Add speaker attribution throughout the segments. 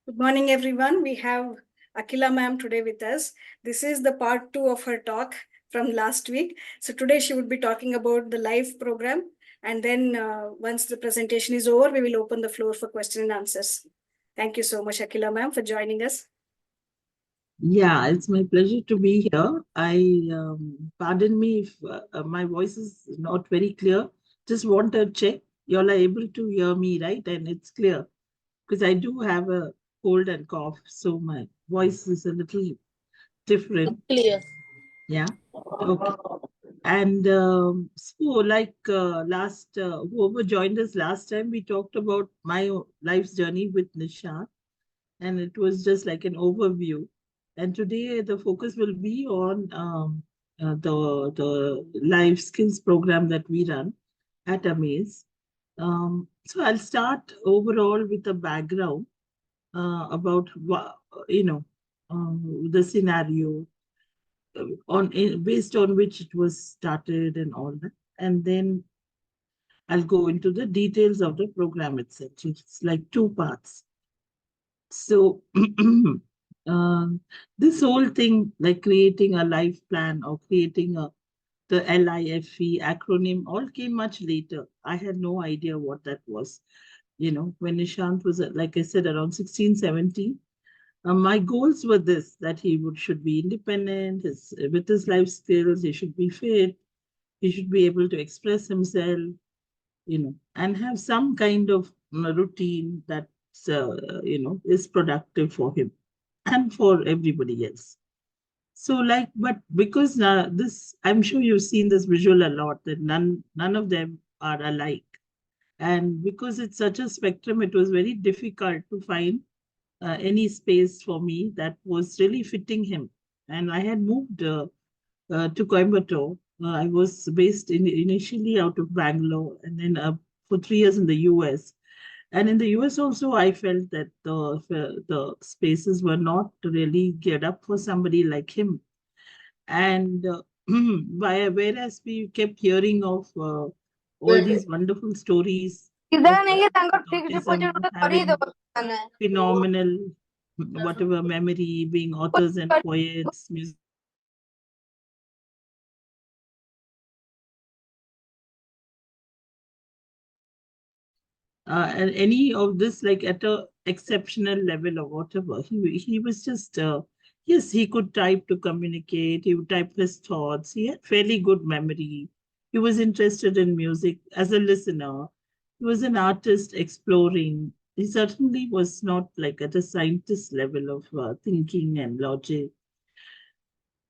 Speaker 1: Good morning, everyone. We have Akila ma'am today with us. This is the part 2 of her talk from last week. So today she would be talking about the L.I.F.E program. And then once the presentation is over, we will open the floor for question and answers. Thank you so much, Akila ma'am, for joining us.
Speaker 2: Yeah, it's my pleasure to be here. Pardon me if my voice is not very clear. Just want to check you all are able to hear me, right? And it's clear because I do have a cold and cough, so my voice is a little different.
Speaker 3: Clear.
Speaker 2: Yeah. Okay. And whoever joined us last time, we talked about my life's journey with Nisha, and it was just like an overview. And today the focus will be on the life skills program that we run at AMAZE. So I'll start overall with a background about the scenario based on which it was started and all that, and then I'll go into the details of the program itself. So it's like two parts. So um, this whole thing, like creating a life plan or creating the L.I.F.E acronym, all came much later. I had no idea what that was. When Nishant was, like I said, around 16, 17, my goals were this, that he should be independent, with his life skills, he should be fit, he should be able to express himself, and have some kind of routine that is productive for him and for everybody else. So, but because this, I'm sure you've seen this visual a lot, that none of them are alike. And because it's such a spectrum, it was very difficult to find any space for me that was really fitting him. And I had moved to Coimbatore. I was based initially out of Bangalore, and then for 3 years in the US. And in the US also, I felt that the spaces were not really geared up for somebody like him. And whereas we kept hearing of all these wonderful stories of autism having phenomenal, whatever memory, being authors and poets, and any of this like at a exceptional level or whatever. He was just yes, he could type to communicate, he would type his thoughts, he had fairly good memory, he was interested in music as a listener, he was an artist exploring. He certainly was not like at a scientist level of thinking and logic.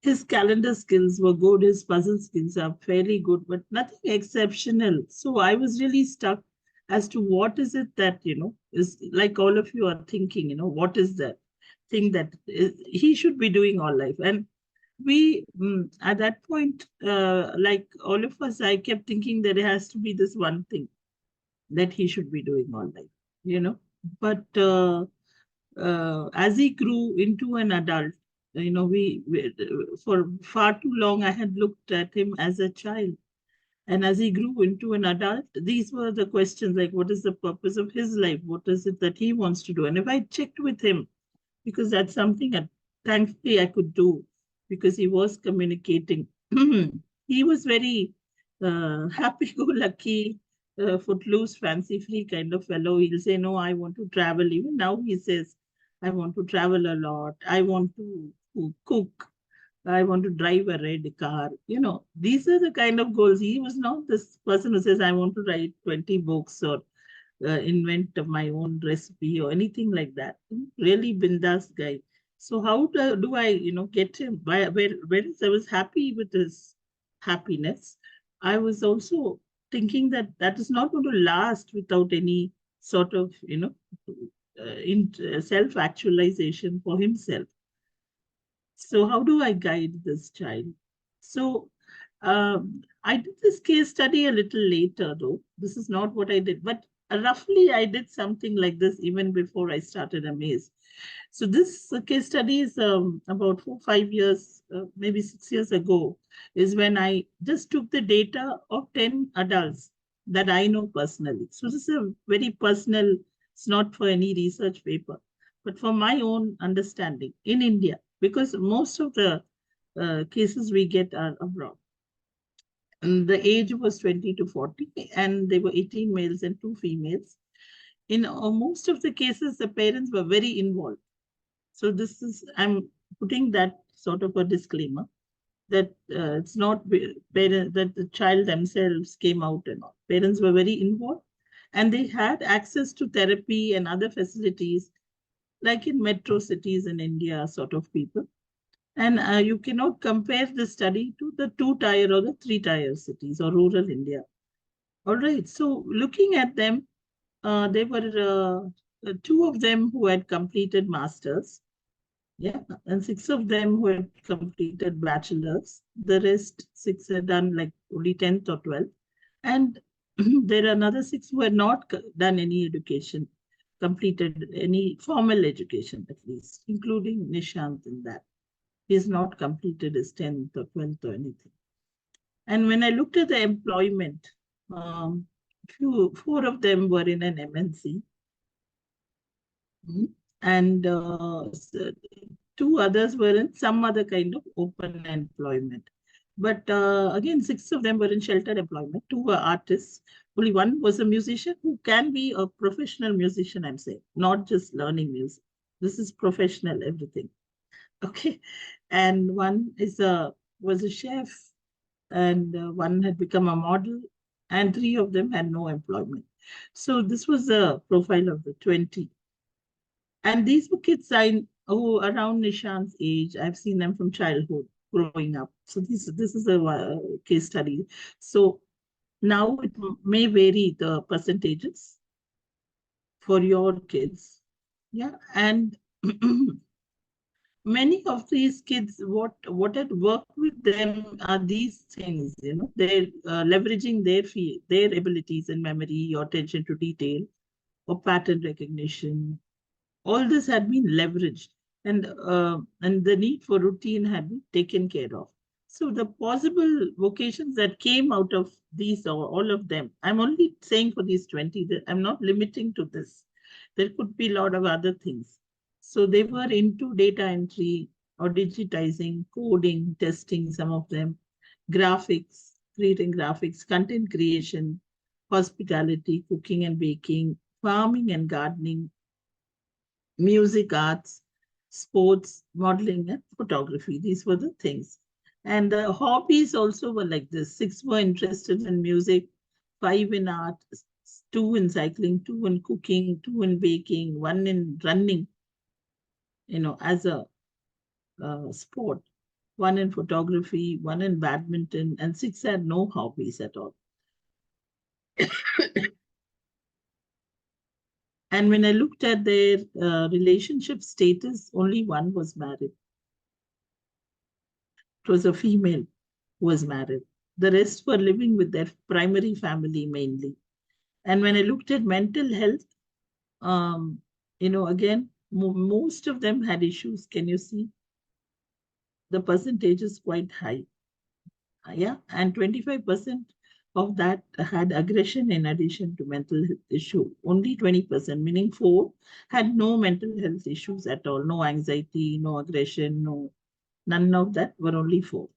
Speaker 2: His calendar skills were good, his puzzle skills are fairly good, but nothing exceptional. So I was really stuck as to what is it that, is like all of you are thinking, what is that thing that he should be doing all life? And we, at that point, like all of us, I kept thinking that it has to be this one thing that he should be doing all life, you know. But as he grew into an adult, we for far too long I had looked at him as a child, and as he grew into an adult, these were the questions like, what is the purpose of his life? What is it that he wants to do? And if I checked with him, because that's something that thankfully I could do, because he was communicating. He was very happy-go-lucky, footloose, fancy-free kind of fellow. He'll say, no, I want to travel. Even now he says, I want to travel a lot. I want to cook. I want to drive a red car. These are the kind of goals. He was not this person who says, I want to write 20 books or invent my own recipe or anything like that. Really bindas guy. So how do I, get him? Whereas I was happy with his happiness, I was also thinking that that is not going to last without any sort of, self-actualization for himself. So how do I guide this child? So I did this case study a little later, though. This is not what I did, but roughly I did something like this even before I started AMAZE. So this case study is about 4, 5 years, maybe 6 years ago, is when I just took the data of 10 adults that I know personally. So this is a very personal, it's not for any research paper. but for my own understanding in India, because most of the cases we get are abroad. And the age was 20 to 40, and there were 18 males and 2 females. In most of the cases, the parents were very involved. So this is, I'm putting that sort of a disclaimer that it's not parents, that the child themselves came out and all. Parents were very involved, and they had access to therapy and other facilities, like in metro cities in India, sort of people. And you cannot compare the study to the 2-tier or the 3-tier cities or rural India. All right. So looking at them, there were 2 of them who had completed masters. Yeah, and 6 of them who had completed bachelors. The rest 6 had done like only 10th or 12th. And there are another 6 who had not done any education, completed any formal education at least, including Nishant in that. He has not completed his 10th or 12th or anything. And when I looked at the employment, 4 of them were in an MNC. And 2 others were in some other kind of open employment. But again, 6 of them were in sheltered employment. 2 were artists. Only 1 was a musician who can be a professional musician, I'm saying, not just learning music. This is professional, everything. Okay. And 1 was a chef, and 1 had become a model, and 3 of them had no employment. So this was the profile of the 20. And these were kids who around Nishant's age. I've seen them from childhood, growing up. So this is a case study. So now it may vary the percentages for your kids. Yeah. And many of these kids, what had worked with them are these things, they're leveraging their abilities in memory or attention to detail or pattern recognition. All this had been leveraged, and the need for routine had been taken care of. So the possible vocations that came out of these, or all of them, I'm only saying for these 20, that I'm not limiting to this. There could be a lot of other things. So they were into data entry or digitizing, coding, testing, some of them, graphics, creating graphics, content creation, hospitality, cooking and baking, farming and gardening, music, arts, sports, modeling, and photography. These were the things. And the hobbies also were like this. 6 were interested in music, 5 in art, 2 in cycling, 2 in cooking, 2 in baking, 1 in running, as a sport, 1 in photography, 1 in badminton, and 6 had no hobbies at all. And when I looked at their relationship status, only 1 was married. It was a female who was married. The rest were living with their primary family mainly. And when I looked at mental health, again, most of them had issues. Can you see? The percentage is quite high. Yeah, and 25% of that had aggression in addition to mental health issue. Only 20%, meaning 4, had no mental health issues at all. No anxiety, no aggression, none of that, were only 4.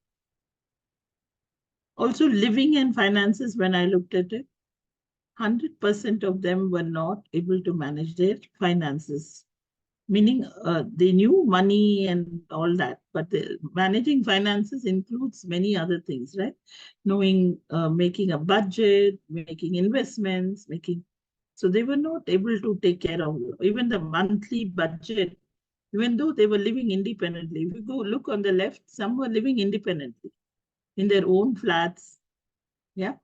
Speaker 2: Also, living and finances, when I looked at it, 100% of them were not able to manage their finances, meaning they knew money and all that, but managing finances includes many other things, right? Knowing, making a budget, making investments, so they were not able to take care of even the monthly budget, even though they were living independently. If you go look on the left, some were living independently in their own flats, yeah,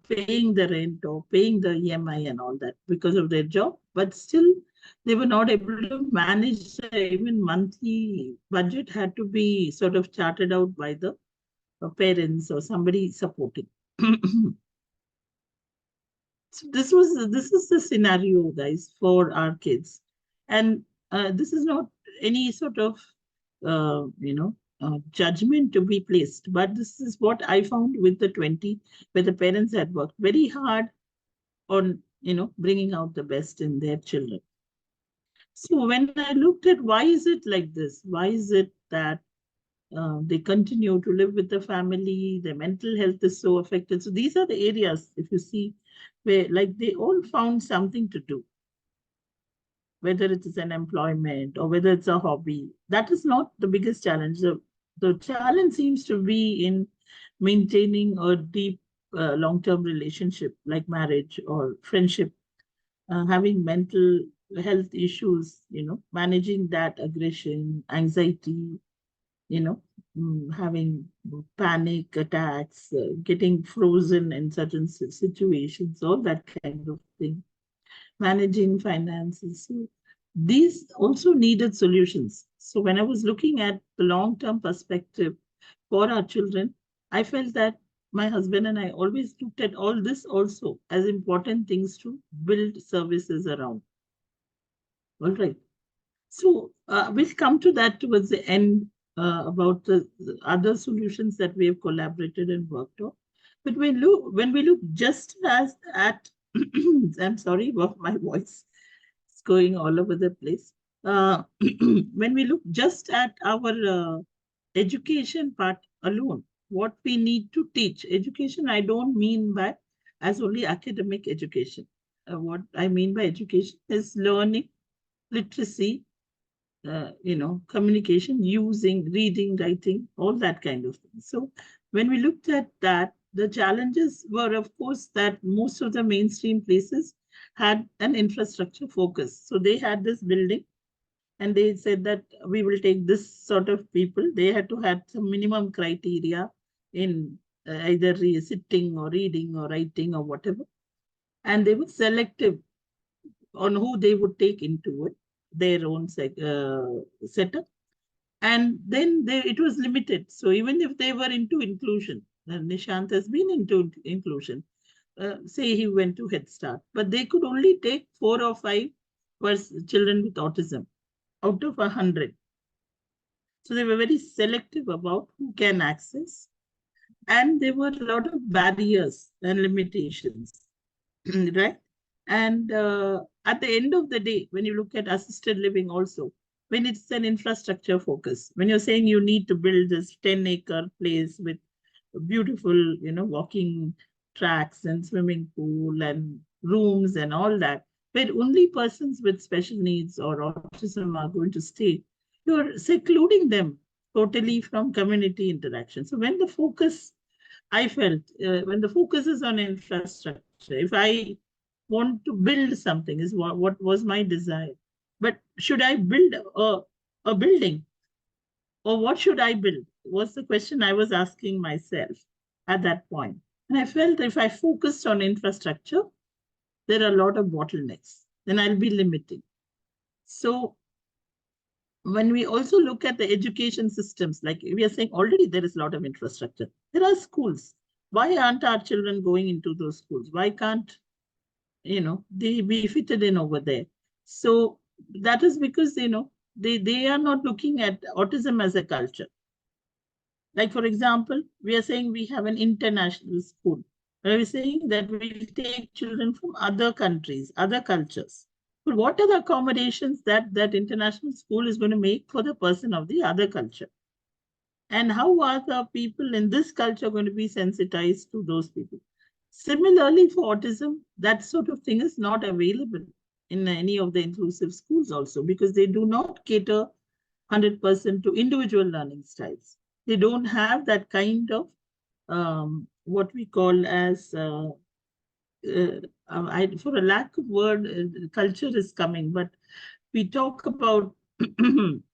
Speaker 2: paying the rent or paying the EMI and all that because of their job, but still they were not able to manage even monthly budget, had to be sort of charted out by the parents or somebody supporting. So this is the scenario, guys, for our kids, and this is not any sort of judgment to be placed, but this is what I found with the 20, where the parents had worked very hard on bringing out the best in their children. So when I looked at why is it like this? Why is it that they continue to live with the family, their mental health is so affected? So these are the areas, if you see, where like they all found something to do, whether it is an employment or whether it's a hobby. That is not the biggest challenge. The challenge seems to be in maintaining a deep long-term relationship like marriage or friendship, having mental health issues, managing that aggression, anxiety, you know, having panic attacks, getting frozen in certain situations, all that kind of thing, managing finances. So these also needed solutions. So when I was looking at the long-term perspective for our children, I felt that my husband and I always looked at all this also as important things to build services around. All right. So we'll come to that towards the end about the other solutions that we have collaborated and worked on. But when we look just as at, I'm sorry about my voice, it's going all over the place. When we look just at our education part alone, what we need to teach. Education, I don't mean by as only academic education. What I mean by education is learning, literacy, communication, using, reading, writing, all that kind of thing. So when we looked at that, the challenges were, of course, that most of the mainstream places had an infrastructure focus. So they had this building and they said that we will take this sort of people. They had to have some minimum criteria in either sitting or reading or writing or whatever. And they were selective on who they would take into it, their own setup. And then it was limited. So even if they were into inclusion, Nishant has been into inclusion, say he went to Head Start, but they could only take 4 or 5 children with autism out of 100. So they were very selective about who can access. And there were a lot of barriers and limitations, right? And at the end of the day, when you look at assisted living also, when it's an infrastructure focus, when you're saying you need to build this 10-acre place with beautiful, walking tracks and swimming pool and rooms and all that, where only persons with special needs or autism are going to stay, you're secluding them totally from community interaction. So when the focus, I felt, when the focus is on infrastructure, if I want to build something, is what was my desire. But should I build a building, or what should I build? Was the question I was asking myself at that point. And I felt if I focused on infrastructure, there are a lot of bottlenecks. Then I'll be limiting. So when we also look at the education systems, like we are saying already there is a lot of infrastructure. There are schools. Why aren't our children going into those schools? Why can't, they be fitted in over there? So that is because, they are not looking at autism as a culture. Like, for example, we are saying we have an international school. We're saying that we'll take children from other countries, other cultures. But what are the accommodations that that international school is going to make for the person of the other culture? And how are the people in this culture going to be sensitized to those people? Similarly, for autism, that sort of thing is not available in any of the inclusive schools also, because they do not cater 100% to individual learning styles. They don't have that kind of what we call as, for a lack of word, culture is coming, but we talk about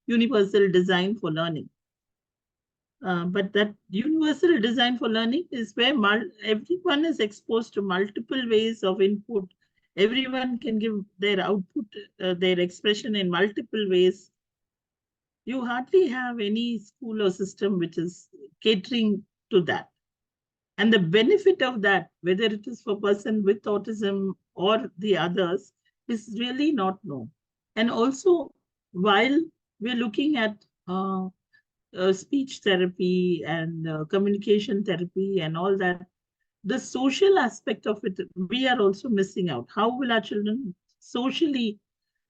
Speaker 2: universal design for learning. But that universal design for learning is where everyone is exposed to multiple ways of input. Everyone can give their output, their expression in multiple ways. You hardly have any school or system which is catering to that. And the benefit of that, whether it is for person with autism or the others, is really not known. And also, while we're looking at speech therapy and communication therapy and all that, the social aspect of it, we are also missing out. How will our children socially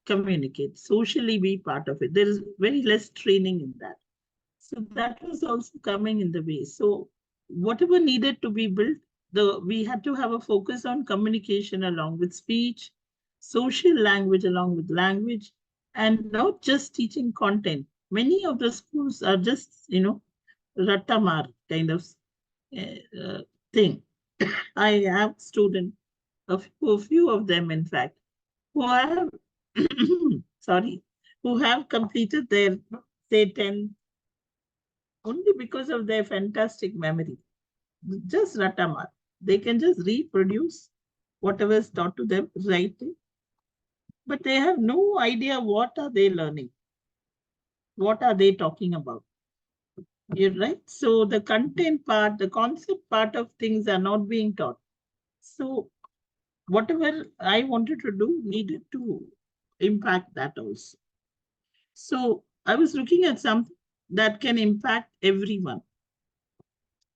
Speaker 2: communicate, socially be part of it. There is very less training in that. So that was also coming in the way. So whatever needed to be built, we had to have a focus on communication along with speech, social language along with language, and not just teaching content. Many of the schools are just, ratamar kind of thing. I have students, a few of them, in fact, who have, sorry, who have completed their, say, 10 only because of their fantastic memory. Just ratamar. They can just reproduce whatever is taught to them, right? But they have no idea what are they learning. What are they talking about? You're right. So the content part, the concept part of things are not being taught. So whatever I wanted to do needed to impact that also. So I was looking at something that can impact everyone,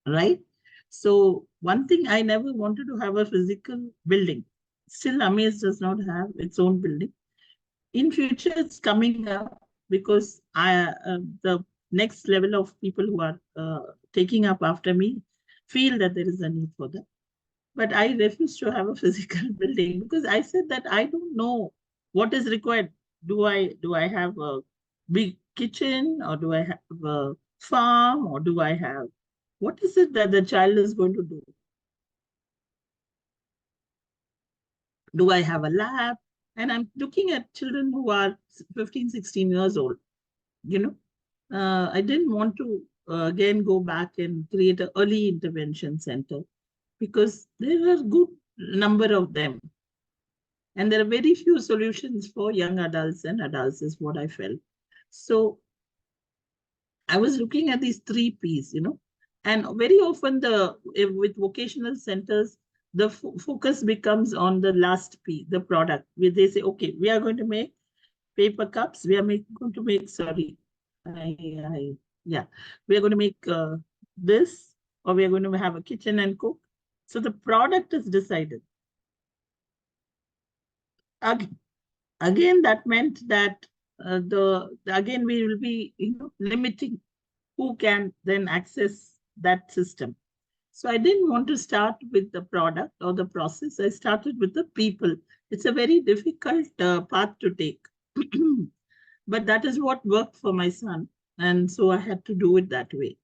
Speaker 2: right? So one thing, I never wanted to have a physical building. Still, AMAZE does not have its own building. In future, it's coming up because the next level of people who are taking up after me feel that there is a need for that. But I refuse to have a physical building because I said that I don't know what is required. Do I have a big kitchen, or do I have a farm, or do I have, what is it that the child is going to do? Do I have a lab? And I'm looking at children who are 15, 16 years old. You know, I didn't want to again go back and create an early intervention center because there are good number of them. And there are very few solutions for young adults and adults, is what I felt. So I was looking at these three P's, and very often with vocational centers, the focus becomes on the last P, the product, where they say, okay, we are going to make paper cups. We are going to make, sorry, yeah, we are going to make this, or we are going to have a kitchen and cook. So the product is decided. Again, that meant that again we will be limiting who can then access that system. So I didn't want to start with the product or the process. I started with the people. It's a very difficult path to take, but that is what worked for my son, and so I had to do it that way.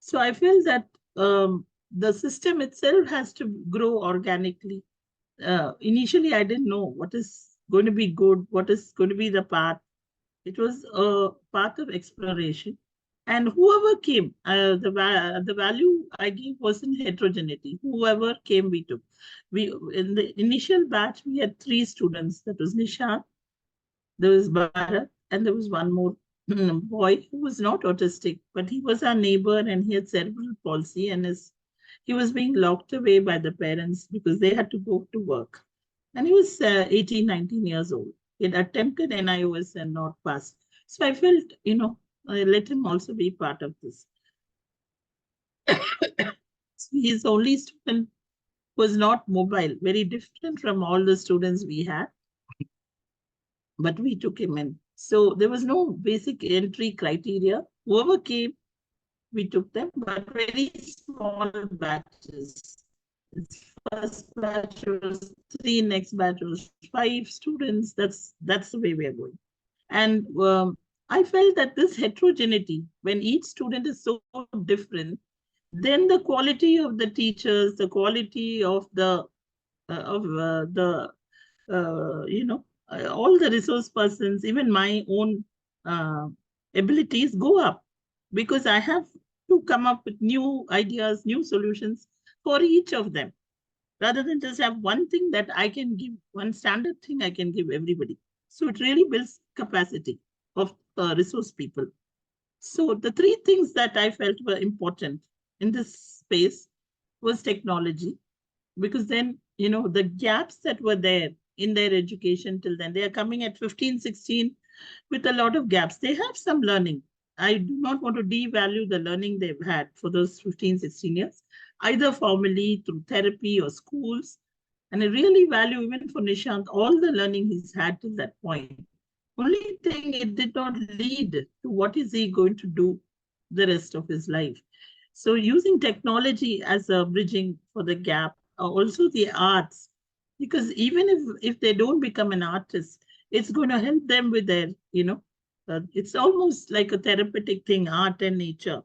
Speaker 2: So I feel that the system itself has to grow organically. Initially, I didn't know what is going to be good, what is going to be the path. It was a path of exploration. And whoever came, the value I gave wasn't heterogeneity. Whoever came, we took. In the initial batch, we had 3 students. That was Nishan, there was Bharat, and there was one more boy who was not autistic, but he was our neighbor and he had cerebral palsy, and he was being locked away by the parents because they had to go to work. And he was 18, 19 years old. He had attempted NIOS and not passed. So I felt, I let him also be part of this. So his only student was not mobile, very different from all the students we had, but we took him in. So there was no basic entry criteria. Whoever came, we took them, but very small batches. First batch was 3, next batch was 5 students. That's the way we are going. And I felt that this heterogeneity, when each student is so different, then the quality of the teachers, the quality of all the resource persons, even my own abilities go up, because I have to come up with new ideas, new solutions for each of them, rather than just have one thing that I can give, one standard thing I can give everybody. So it really builds capacity of resource people. So the 3 things that I felt were important in this space was technology, because then, the gaps that were there in their education till then, they are coming at 15, 16 with a lot of gaps. They have some learning. I do not want to devalue the learning they've had for those 15, 16 years, either formally through therapy or schools. And I really value, even for Nishant, all the learning he's had till that point. Only thing, it did not lead to what is he going to do the rest of his life. So using technology as a bridging for the gap, also the arts, because even if they don't become an artist, it's going to help them with their, it's almost like a therapeutic thing, art and nature.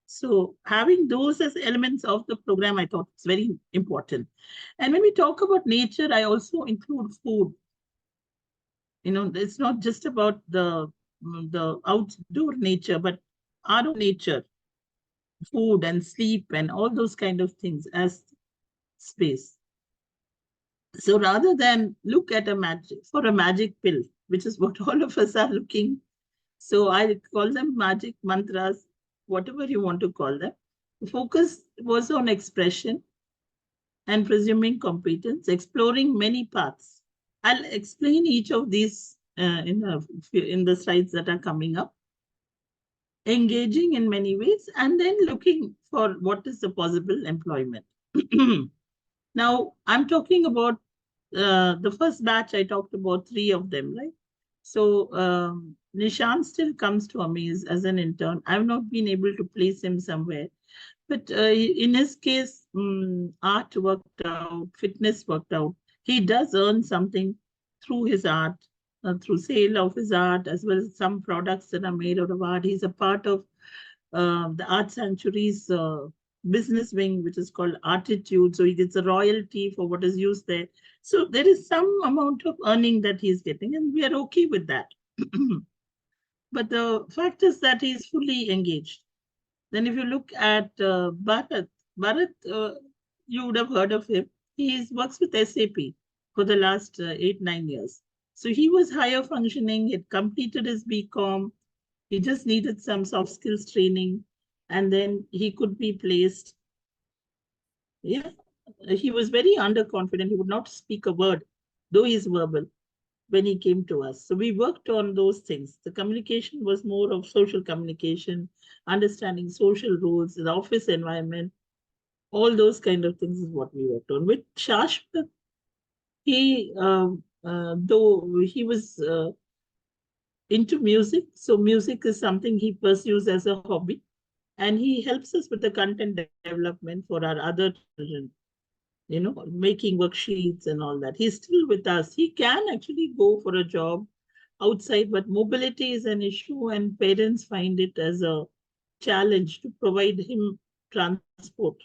Speaker 2: So having those as elements of the program, I thought it's very important. And when we talk about nature, I also include food. It's not just about the outdoor nature, but our own nature, food and sleep and all those kind of things as space. So rather than look at a magic pill, which is what all of us are looking, so I call them magic mantras, whatever you want to call them. The focus was on expression and presuming competence, exploring many paths. I'll explain each of these in the slides that are coming up. Engaging in many ways, and then looking for what is the possible employment. Now, I'm talking about the first batch. I talked about 3 of them, right? So Nishant still comes to AMAZE as an intern. I've not been able to place him somewhere. But in his case, art worked out, fitness worked out. He does earn something through his art, through sale of his art, as well as some products that are made out of art. He's a part of the Art Sanctuary's business wing, which is called Artitude. So he gets a royalty for what is used there. So there is some amount of earning that he's getting, and we are okay with that. But the fact is that he's fully engaged. Then if you look at Bharat, you would have heard of him. He works with SAP for the last 8-9 years. So he was higher functioning. He had completed his BCom. He just needed some soft skills training, and then he could be placed. Yeah, he was very underconfident. He would not speak a word, though he's verbal, when he came to us. So we worked on those things. The communication was more of social communication, understanding social rules, the office environment, all those kind of things is what we worked on. With Shashwat, he, though he was into music, so music is something he pursues as a hobby, and he helps us with the content development for our other children, making worksheets and all that. He's still with us. He can actually go for a job outside, but mobility is an issue, and parents find it as a challenge to provide him transport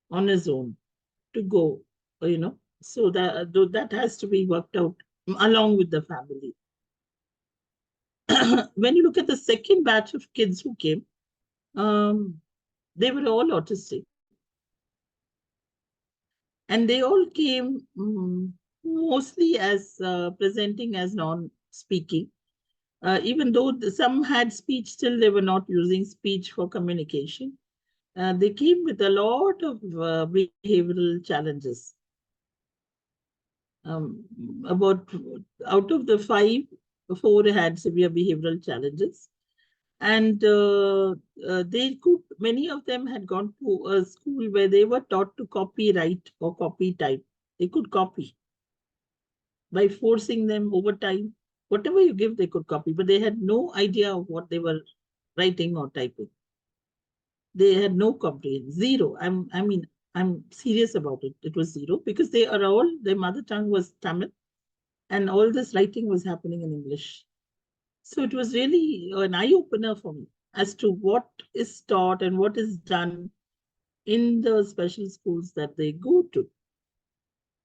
Speaker 2: on his own to go, so that has to be worked out along with the family. When you look at the second batch of kids who came, they were all autistic. And they all came mostly as presenting as non-speaking. Even though some had speech, still they were not using speech for communication. They came with a lot of behavioral challenges. About out of the 5, 4 had severe behavioral challenges. And many of them had gone to a school where they were taught to copyright or copy type. They could copy by forcing them over time. Whatever you give, they could copy, but they had no idea of what they were writing or typing. They had no comprehension, zero. I'm serious about it. It was zero because their mother tongue was Tamil, and all this writing was happening in English. So it was really an eye-opener for me as to what is taught and what is done in the special schools that they go to.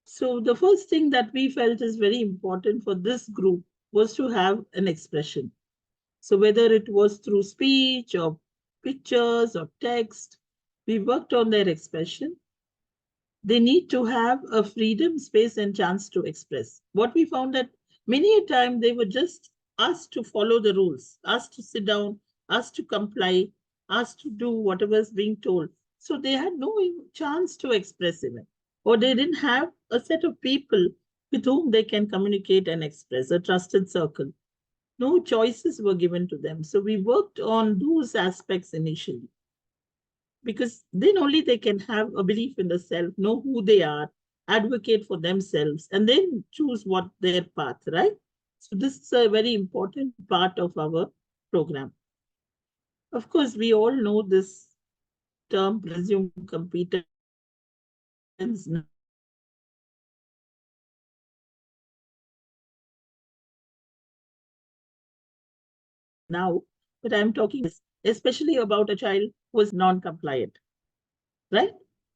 Speaker 2: So the first thing that we felt is very important for this group was to have an expression. So whether it was through speech or pictures or text, we worked on their expression. They need to have a freedom, space, and chance to express. What we found that many a time they were just asked to follow the rules, asked to sit down, asked to comply, asked to do whatever is being told. So they had no chance to express even, or they didn't have a set of people with whom they can communicate and express, a trusted circle. No choices were given to them. So we worked on those aspects initially, because then only they can have a belief in the self, know who they are, advocate for themselves, and then choose what their path, right? So this is a very important part of our program. Of course, we all know this term presumed competence now, but I'm talking especially about a child who was non-compliant, right?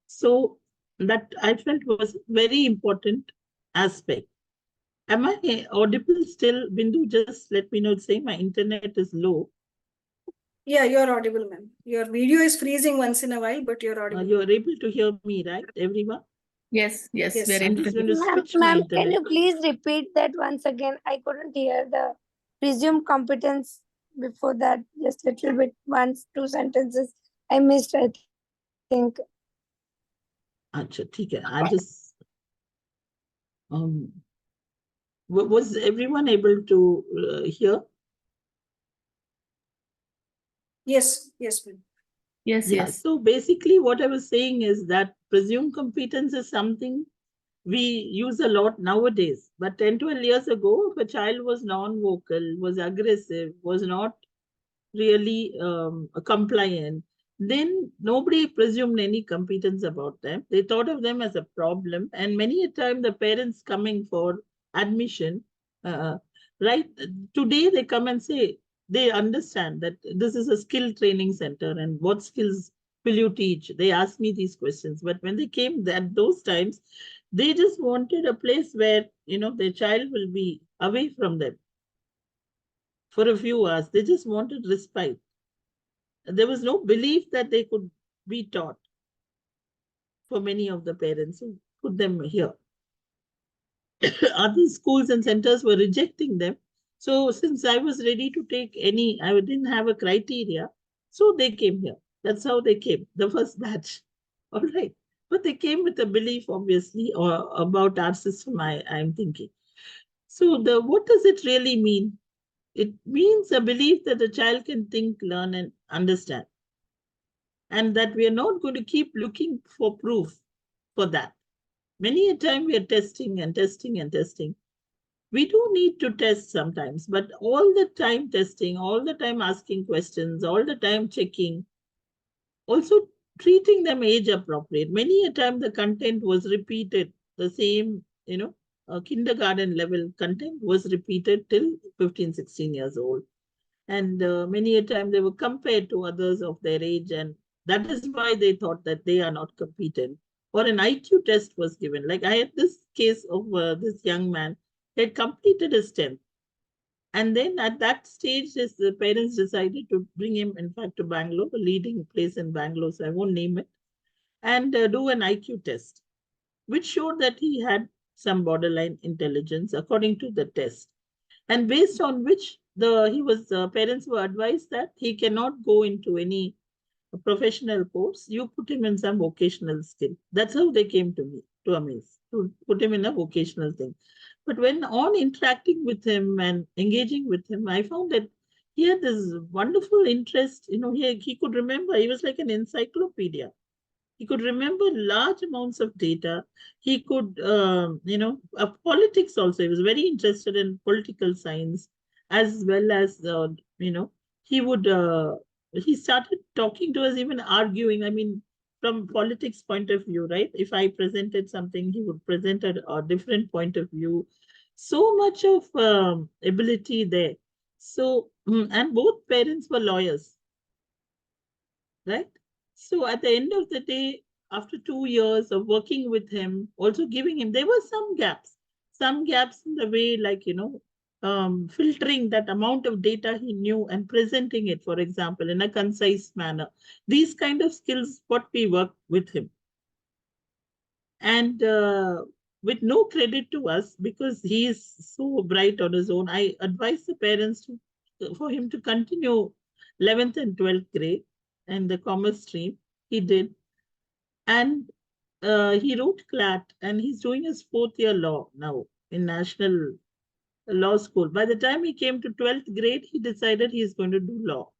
Speaker 2: So that I felt was very important aspect. Am I audible still? Bindu, just let me know. It's saying my internet is low.
Speaker 1: Yeah, you're audible, ma'am. Your video is freezing once in a while, but you're audible.
Speaker 2: You are able to hear me, right, everyone?
Speaker 3: Yes, yes,
Speaker 1: Yes.
Speaker 3: we're
Speaker 2: I'm
Speaker 3: able
Speaker 2: just
Speaker 3: to
Speaker 2: going to
Speaker 3: hear.
Speaker 2: switch my
Speaker 4: Ma'am,
Speaker 2: internet.
Speaker 4: can you please repeat that once again? I couldn't hear the presumed competence before that. Just little bit, once, two sentences. I missed, I think.
Speaker 2: Acha, theek hai. I just was everyone able to hear?
Speaker 1: Yes, yes, ma'am.
Speaker 3: Yes,
Speaker 2: Yeah.
Speaker 3: yes.
Speaker 2: So basically, what I was saying is that presumed competence is something we use a lot nowadays. But 10, 12 years ago, if a child was non-vocal, was aggressive, was not really compliant, then nobody presumed any competence about them. They thought of them as a problem. And many a time, the parents coming for admission, uh, right? Today, they come and say, they understand that this is a skill training center and what skills will you teach? They ask me these questions. But when they came at those times, they just wanted a place where, their child will be away from them for a few hours. They just wanted respite. There was no belief that they could be taught for many of the parents who put them here. Other schools and centers were rejecting them. So since I was ready to take any, I didn't have a criteria. So they came here. That's how they came, the first batch. All right. But they came with a belief, obviously, or about our system, I'm thinking. So what does it really mean? It means a belief that the child can think, learn, and understand, and that we are not going to keep looking for proof for that. Many a time we are testing and testing and testing. We do need to test sometimes, but all the time testing, all the time asking questions, all the time checking, also treating them age appropriate. Many a time the content was repeated, the same, kindergarten level content was repeated till 15, 16 years old. And many a time they were compared to others of their age, and that is why they thought that they are not competent. Or an IQ test was given. Like I had this case of this young man. He had completed his 10th, and then at that stage the parents decided to bring him, in fact, to Bangalore, a leading place in Bangalore, so I won't name it, and do an IQ test, which showed that he had some borderline intelligence according to the test, and based on which the parents were advised that he cannot go into any professional course. You put him in some vocational skill. That's how they came to me, to AMAZE, to put him in a vocational thing. But when on interacting with him and engaging with him, I found that he had this wonderful interest. He could remember. He was like an encyclopedia. He could remember large amounts of data. He could, politics also. He was very interested in political science, as well as, he would, he started talking to us, even arguing. I mean, from politics point of view, right? If I presented something, he would present a different point of view. So much of ability there. So, and both parents were lawyers, right? So at the end of the day, after 2 years of working with him, also giving him, there were some gaps in the way, like, filtering that amount of data he knew and presenting it, for example, in a concise manner. These kind of skills, what we work with him. And with no credit to us, because he is so bright on his own, I advise the parents for him to continue 11th and 12th grade and the commerce stream. He did. And he wrote CLAT, and he's doing his fourth year law now in National Law School. By the time he came to 12th grade, he decided he's going to do law.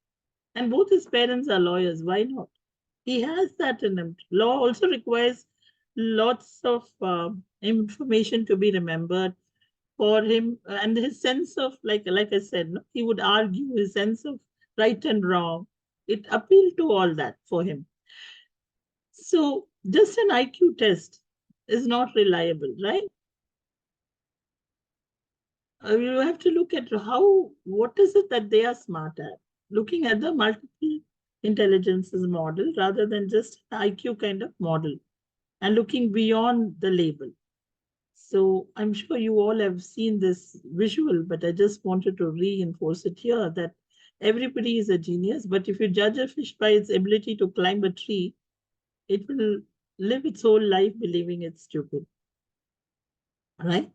Speaker 2: And both his parents are lawyers. Why not? He has that in him. Law also requires lots of information to be remembered for him, and his sense of, like I said, no, he would argue his sense of right and wrong. It appealed to all that for him. So just an IQ test is not reliable, right? You have to look at what is it that they are smart at, looking at the multiple intelligences model rather than just an IQ kind of model, and looking beyond the label. So I'm sure you all have seen this visual, but I just wanted to reinforce it here that everybody is a genius, but if you judge a fish by its ability to climb a tree, it will live its whole life believing it's stupid, right?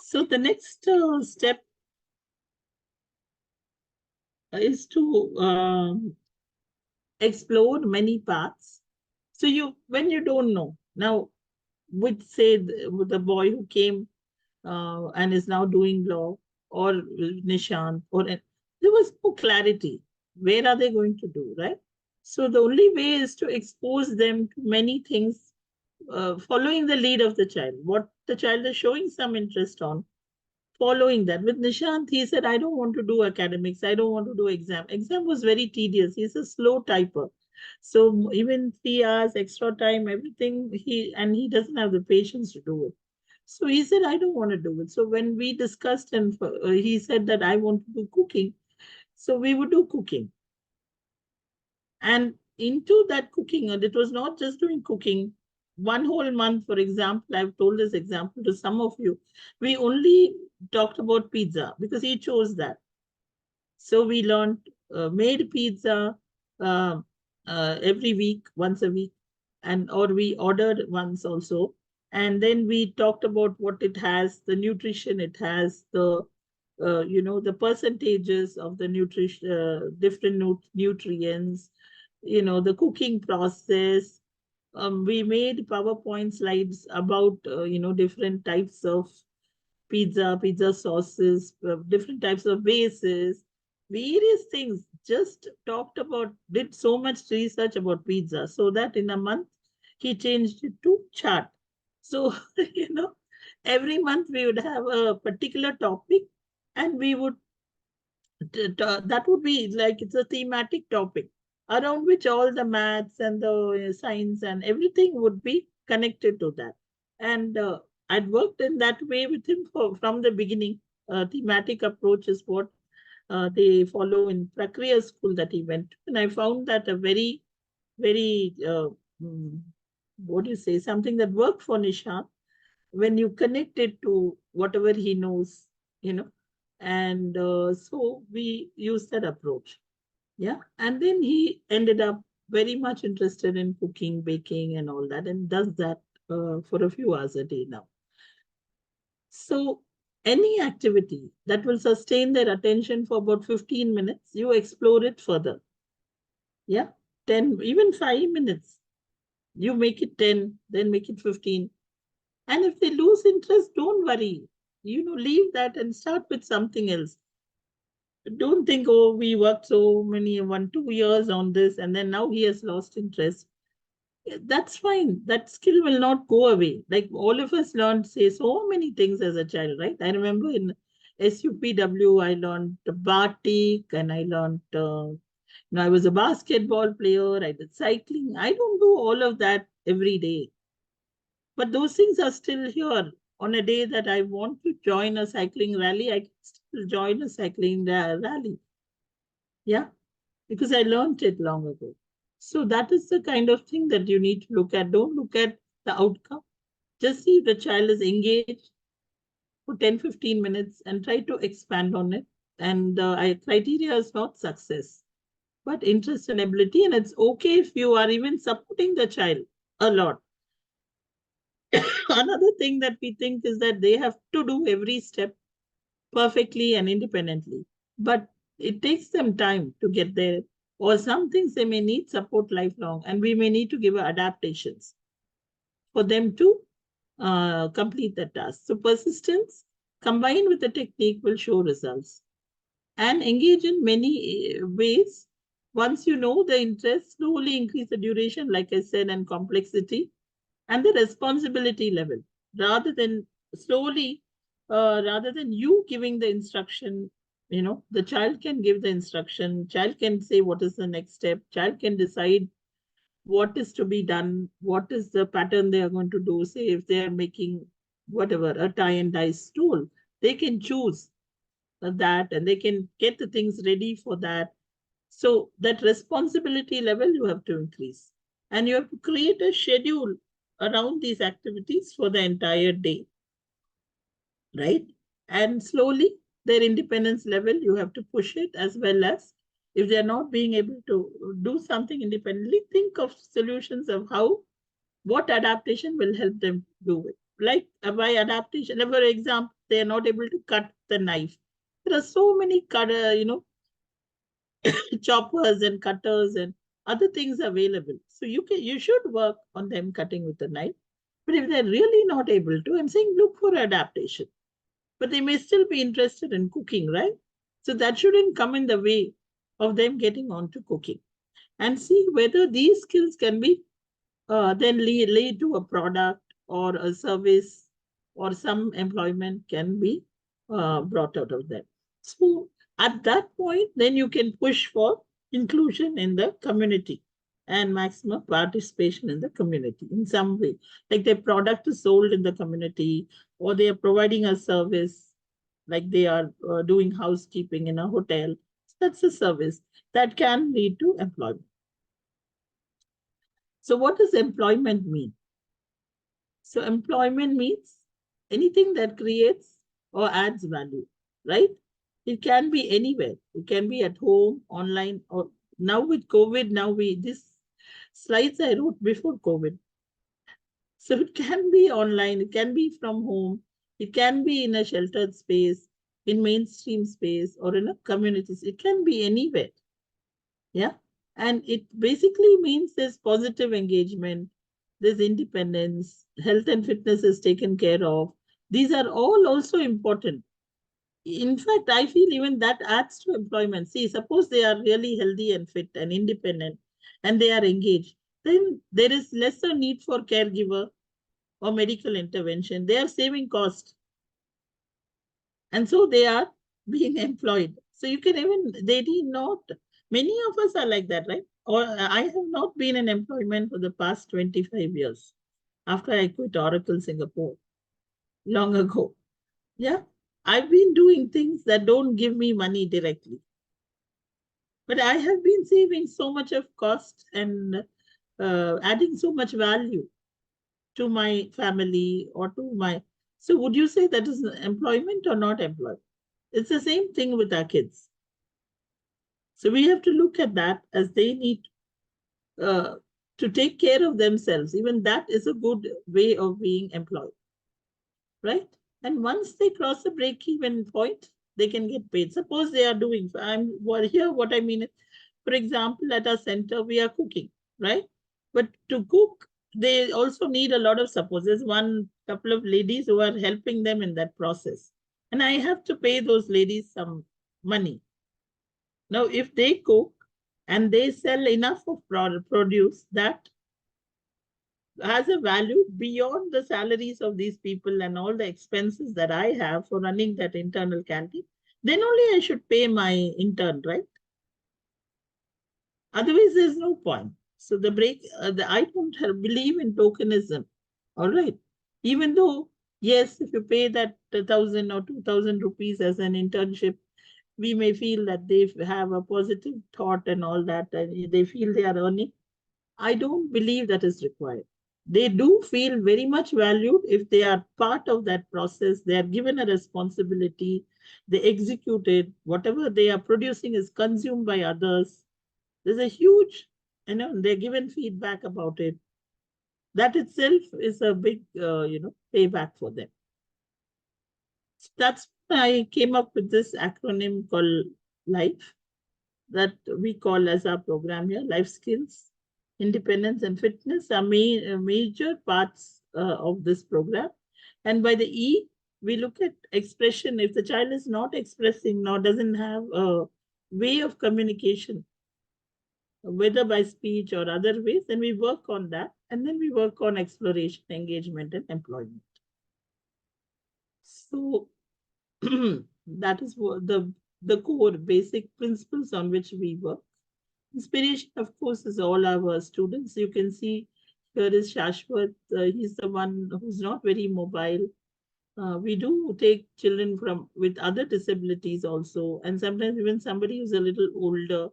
Speaker 2: So the next step is to explore many paths. So when you don't know, now would say the boy who came and is now doing law, or Nishant, there was no clarity. Where are they going to do, right? So the only way is to expose them to many things, following the lead of the child. What the child is showing some interest on, following that. With Nishant, he said, I don't want to do academics. I don't want to do exam. Exam was very tedious. He's a slow typer. So even 3 hours, extra time, everything, he doesn't have the patience to do it. So he said, I don't want to do it. So when we discussed, and he said that I want to do cooking. So we would do cooking. And into that cooking, and it was not just doing cooking, one whole month, for example, I've told this example to some of you, we only talked about pizza because he chose that. So we learned, made pizza every week, once a week, or we ordered once also. And then we talked about what it has, the nutrition it has, the percentages of the nutrition, different nutrients, the cooking process. We made PowerPoint slides about, different types of pizza sauces, different types of bases, various things. Just talked about, did so much research about pizza, so that in a month he changed it to chart. So, every month we would have a particular topic, and we would, that would be like, it's a thematic topic around which all the maths and the science and everything would be connected to that. And I'd worked in that way with him from the beginning. Thematic approach is what they follow in Prakriya school that he went to. And I found that a very, very, what do you say, something that worked for Nishant when you connect it to whatever he knows, And so we used that approach. Yeah. And then he ended up very much interested in cooking, baking, and all that, and does that for a few hours a day now. So any activity that will sustain their attention for about 15 minutes, you explore it further. Yeah. 10, even 5 minutes. You make it 10, then make it 15. And if they lose interest, don't worry. Leave that and start with something else. Don't think, oh, we worked so many, 2 years on this, and then now he has lost interest. That's fine. That skill will not go away. Like all of us learned, say, so many things as a child, right? I remember in SUPW, I learned batik, and I learned, I was a basketball player. I did cycling. I don't do all of that every day. But those things are still here. On a day that I want to join a cycling rally, I can still join a cycling rally. Yeah, because I learned it long ago. So that is the kind of thing that you need to look at. Don't look at the outcome. Just see if the child is engaged for 10, 15 minutes and try to expand on it. And criteria is not success, but interest and ability. And it's okay if you are even supporting the child a lot. Another thing that we think is that they have to do every step perfectly and independently. But it takes them time to get there. Or some things they may need support lifelong, and we may need to give adaptations for them to complete the task. So persistence combined with the technique will show results. And engage in many ways. once you know the interest, slowly increase the duration, like I said, and complexity and the responsibility level rather than slowly, rather than you giving the instruction. The child can give the instruction, child can say what is the next step, child can decide what is to be done, what is the pattern they are going to do. Say if they are making whatever, a tie and dye stool, they can choose that and they can get the things ready for that. So that responsibility level you have to increase. And you have to create a schedule around these activities for the entire day, right? And slowly their independence level, you have to push it, as well as if they're not being able to do something independently, think of solutions of how, what adaptation will help them do it. Like by adaptation, for example, they are not able to cut the knife. There are so many choppers and cutters and other things available. So you should work on them cutting with a knife. But if they're really not able to, I'm saying look for adaptation. But they may still be interested in cooking, right? So that shouldn't come in the way of them getting on to cooking. And see whether these skills can be then lead to a product or a service or some employment can be brought out of that. So at that point, then you can push for inclusion in the community and maximum participation in the community in some way. Like their product is sold in the community or they are providing a service, like they are doing housekeeping in a hotel. That's a service that can lead to employment. So what does employment mean? So employment means anything that creates or adds value, right? It can be anywhere. It can be at home, online, or now with COVID, this slides I wrote before COVID. So it can be online, it can be from home, it can be in a sheltered space, in mainstream space, or in a community. It can be anywhere. Yeah. And it basically means there's positive engagement, there's independence, health and fitness is taken care of. These are all also important. In fact, I feel even that adds to employment. See, suppose they are really healthy and fit and independent and they are engaged, then there is lesser need for caregiver or medical intervention. They are saving cost. And so they are being employed. So you can even, they need not, many of us are like that, right? Or I have not been in employment for the past 25 years after I quit Oracle Singapore long ago. Yeah. I've been doing things that don't give me money directly. But I have been saving so much of cost and adding so much value to my family or to my. So would you say that is employment or not employment? It's the same thing with our kids. So we have to look at that as they need uh, to take care of themselves. Even that is a good way of being employed, right? And once they cross the break-even point, they can get paid. Suppose they are doing, here what I mean is, for example, at our center, we are cooking, right? But to cook, they also need a lot of support. There's one couple of ladies who are helping them in that process. And I have to pay those ladies some money. Now, if they cook and they sell enough of produce that has a value beyond the salaries of these people and all the expenses that I have for running that internal canteen, then only I should pay my intern, right? Otherwise, there's no point. So I don't believe in tokenism. All right. Even though, yes, if you pay that 1,000 or 2,000 rupees as an internship, we may feel that they have a positive thought and all that, and they feel they are earning. I don't believe that is required. They do feel very much valued if they are part of that process. They are given a responsibility. They execute it. Whatever they are producing is consumed by others. There's a huge, they're given feedback about it. That itself is a big, payback for them. That's why I came up with this acronym called LIFE that we call as our program here, life skills, independence and fitness are major parts of this program. And by the E, we look at expression. If the child is not expressing nor doesn't have a way of communication, whether by speech or other ways, then we work on that. And then we work on exploration, engagement, and employment. So that is what the core basic principles on which we work. Inspiration, of course, is all our students. You can see here is Shashwat. He's the one who's not very mobile. We do take children with other disabilities also, and sometimes even somebody who's a little older.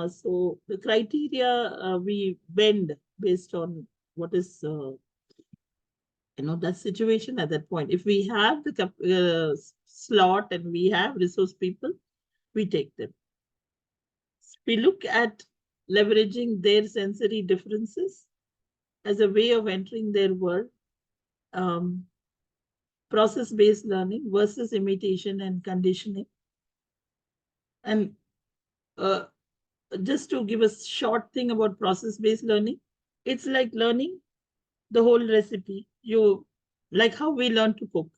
Speaker 2: So the criteria we bend based on what is that situation at that point. If we have the slot and we have resource people, we take them. We look at leveraging their sensory differences as a way of entering their world. Process-based learning versus imitation and conditioning. And just to give a short thing about process-based learning, it's like learning the whole recipe. Like how we learn to cook.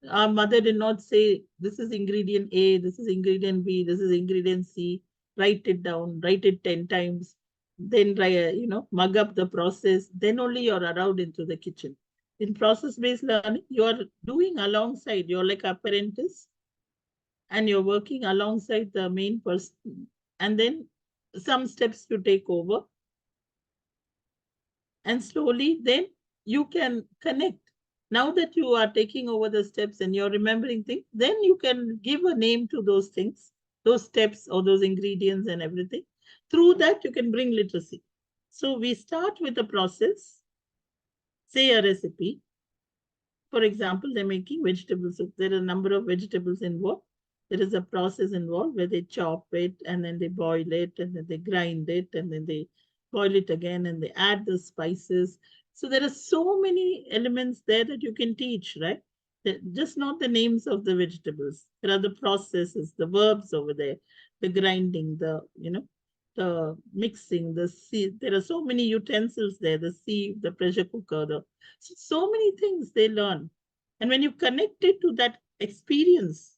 Speaker 2: Our mother did not say, this is ingredient A, this is ingredient B, this is ingredient C. Write it down, write it 10 times. Then, mug up the process. Then only you're allowed into the kitchen. In process-based learning, you're doing alongside. You're like apprentice. And you're working alongside the main person. And then some steps you take over. And slowly, then you can connect. Now that you are taking over the steps and you're remembering things, then you can give a name to those things, those steps or those ingredients and everything. Through that, you can bring literacy. So we start with a process, say a recipe. For example, they're making vegetable soup. There are a number of vegetables involved. There is a process involved where they chop it and then they boil it and then they grind it and then they boil it again and they add the spices. So there are so many elements there that you can teach, right? Just not the names of the vegetables. There are the processes, the verbs over there, the grinding, the mixing, there are so many utensils there, the sieve, the pressure cooker, so many things they learn. And when you connect it to that experience,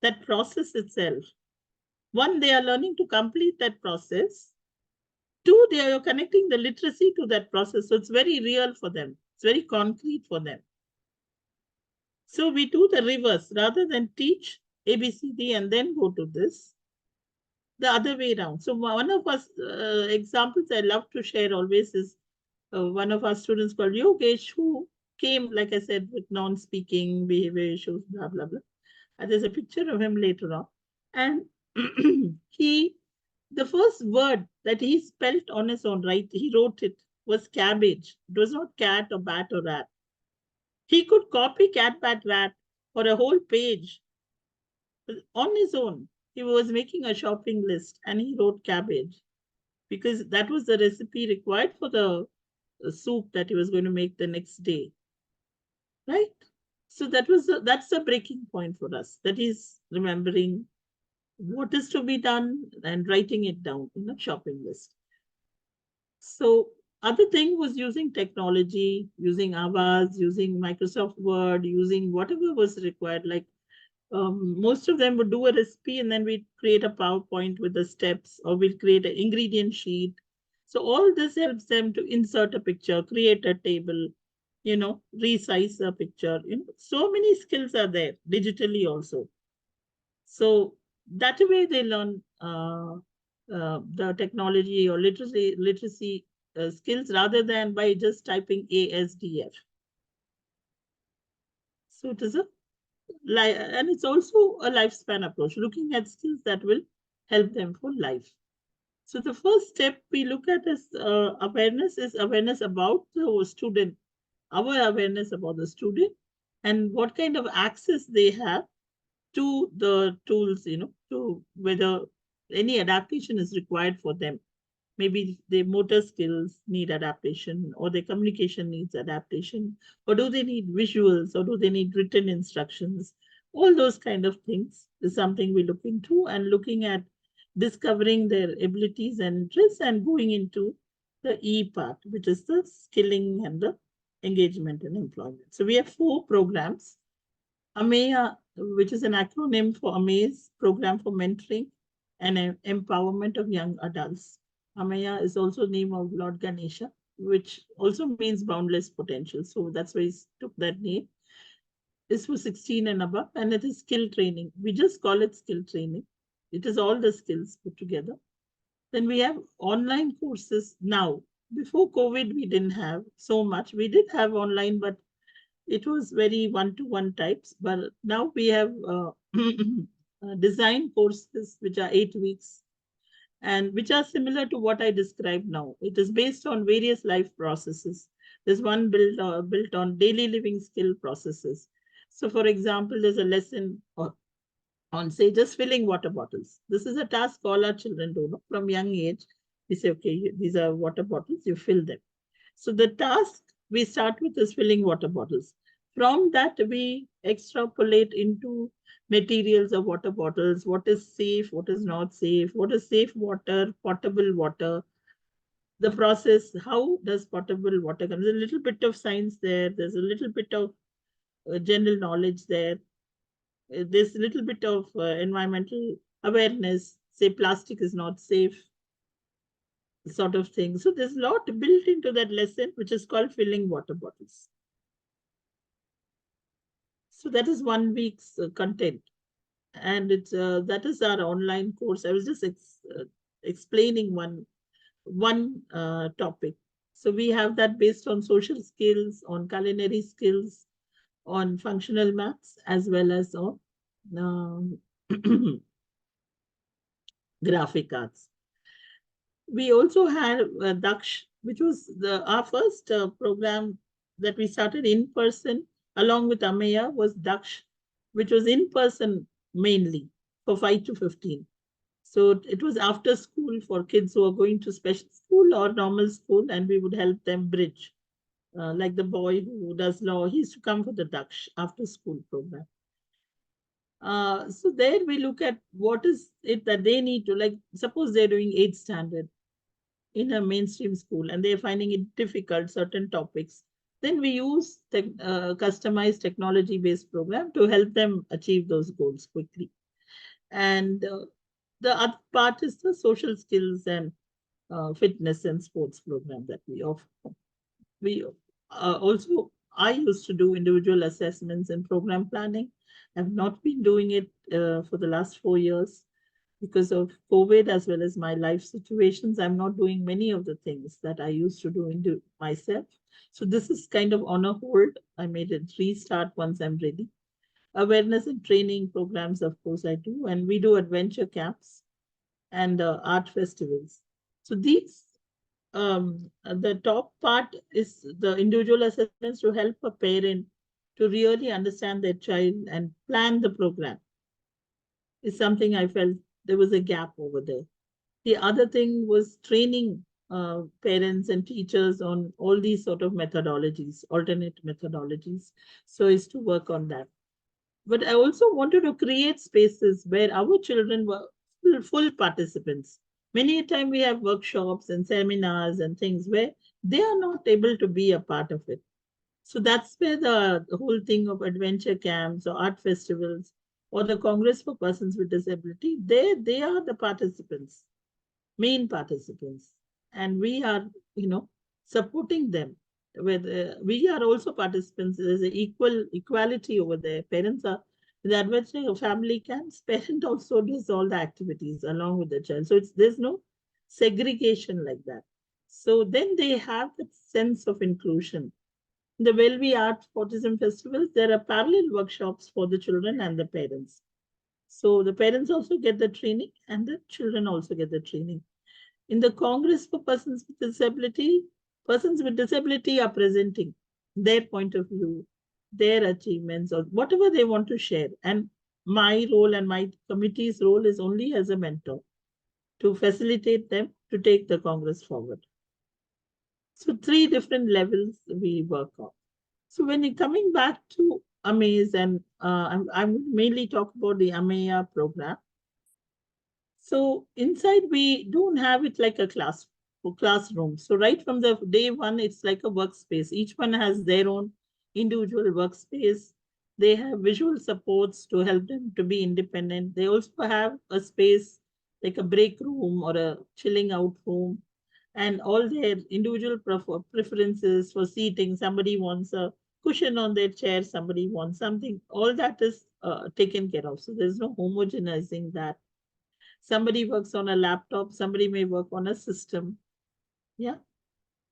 Speaker 2: that process itself, one, they are learning to complete that process. Two, they are connecting the literacy to that process. So it's very real for them. It's very concrete for them. So we do the reverse. Rather than teach ABCD and then go to this, the other way around. So one of us examples I love to share always is one of our students called Yogesh, who came, like I said, with non-speaking behavior issues, blah, blah, blah. And there's a picture of him later on. And the first word that he spelt on his own, right, he wrote it, was cabbage. It was not cat or bat or rat. He could copy cat, bat, rat for a whole page on his own. He was making a shopping list and he wrote cabbage because that was the recipe required for the soup that he was going to make the next day. Right? So that's a breaking point for us. That is remembering what is to be done and writing it down in a shopping list. So other thing was using technology, using AMAZE, using Microsoft Word, using whatever was required. Like most of them would do a recipe and then we'd create a PowerPoint with the steps, or we'll create an ingredient sheet. So all this helps them to insert a picture, create a table, resize a picture. So many skills are there digitally also. So that way they learn the technology or literacy skills rather than by just typing ASDF. So it is and it's also a lifespan approach, looking at skills that will help them for life. So the first step we look at is awareness about the student, our awareness about the student and what kind of access they have to the tools, to whether any adaptation is required for them. Maybe their motor skills need adaptation, or their communication needs adaptation, or do they need visuals, or do they need written instructions? All those kind of things is something we look into, and looking at discovering their abilities and interests and going into the E part, which is the skilling and the engagement and employment. So we have 4 programs. AMEYA, which is an acronym for AMAZE, Program for Mentoring, and empowerment of young adults. AMEYA is also name of Lord Ganesha, which also means boundless potential. So that's why he took that name. Is for 16 and above, and it is skill training. We just call it skill training. It is all the skills put together. Then we have online courses now. Before COVID, we didn't have so much. We did have online, but it was very one-to-one types. But now we have design courses, which are 8 weeks and which are similar to what I described now. It is based on various life processes. There's one built on daily living skill processes. So, for example, there's a lesson on, say, just filling water bottles. This is a task all our children do know from young age. We say, okay, these are water bottles, you fill them. So the task we start with is filling water bottles. From that, we extrapolate into materials of water bottles, what is safe, what is not safe, what is safe water, potable water, the process, how does potable water come. There's a little bit of science there, there's a little bit of general knowledge there, there's a little bit of environmental awareness, say plastic is not safe, sort of thing. So there's a lot built into that lesson, which is called filling water bottles. So that is 1 week's content. And it's that is our online course. I was just explaining one topic. So we have that based on social skills, on culinary skills, on functional maths, as well as on graphic arts. We also had Daksh, which was our first program that we started in person along with AMEYA was Daksh, which was in person mainly for 5 to 15. So it was after school for kids who are going to special school or normal school, and we would help them bridge. Like the boy who does law, he used to come for the Daksh after school program. So there we look at what is it that they need to, like, suppose they're doing 8th standard in a mainstream school and they're finding it difficult, certain topics, then we use customized technology-based program to help them achieve those goals quickly. And the other part is the social skills and fitness and sports program that we offer. We also, I used to do individual assessments and program planning. I've not been doing it for the last 4 years because of COVID as well as my life situations. I'm not doing many of the things that I used to do into myself. So this is kind of on a hold. I made it restart once I'm ready. Awareness and training programs, of course, I do. And we do adventure camps and art festivals. So these, the top part is the individual assessments to help a parent to really understand their child and plan the program. Is something I felt there was a gap over there. The other thing was training parents and teachers on all these sort of methodologies, alternate methodologies. So is to work on that. But I also wanted to create spaces where our children were full participants. Many a time we have workshops and seminars and things where they are not able to be a part of it. So that's where the whole thing of adventure camps or art festivals or the Congress for Persons with Disability, they are the participants, main participants. And we are, supporting them. We are also participants. There's an equality over there. Parents are, the adventure of family camps, parent also does all the activities along with the child. So there's no segregation like that. So then they have that sense of inclusion. The VELVI Art Autism Festivals, there are parallel workshops for the children and the parents. So the parents also get the training and the children also get the training. In the Congress for Persons with Disability are presenting their point of view, their achievements, or whatever they want to share. And my role and my committee's role is only as a mentor to facilitate them to take the Congress forward. So 3 different levels we work on. So when you're coming back to AMAZE, and I'm mainly talk about the AMEYA program. So inside we don't have it like a classroom. So right from the day one, it's like a workspace. Each one has their own individual workspace. They have visual supports to help them to be independent. They also have a space like a break room or a chilling out room, and all their individual preferences for seating. Somebody wants a cushion on their chair, somebody wants something. All that is taken care of. So there's no homogenizing that. Somebody works on a laptop, somebody may work on a system. Yeah.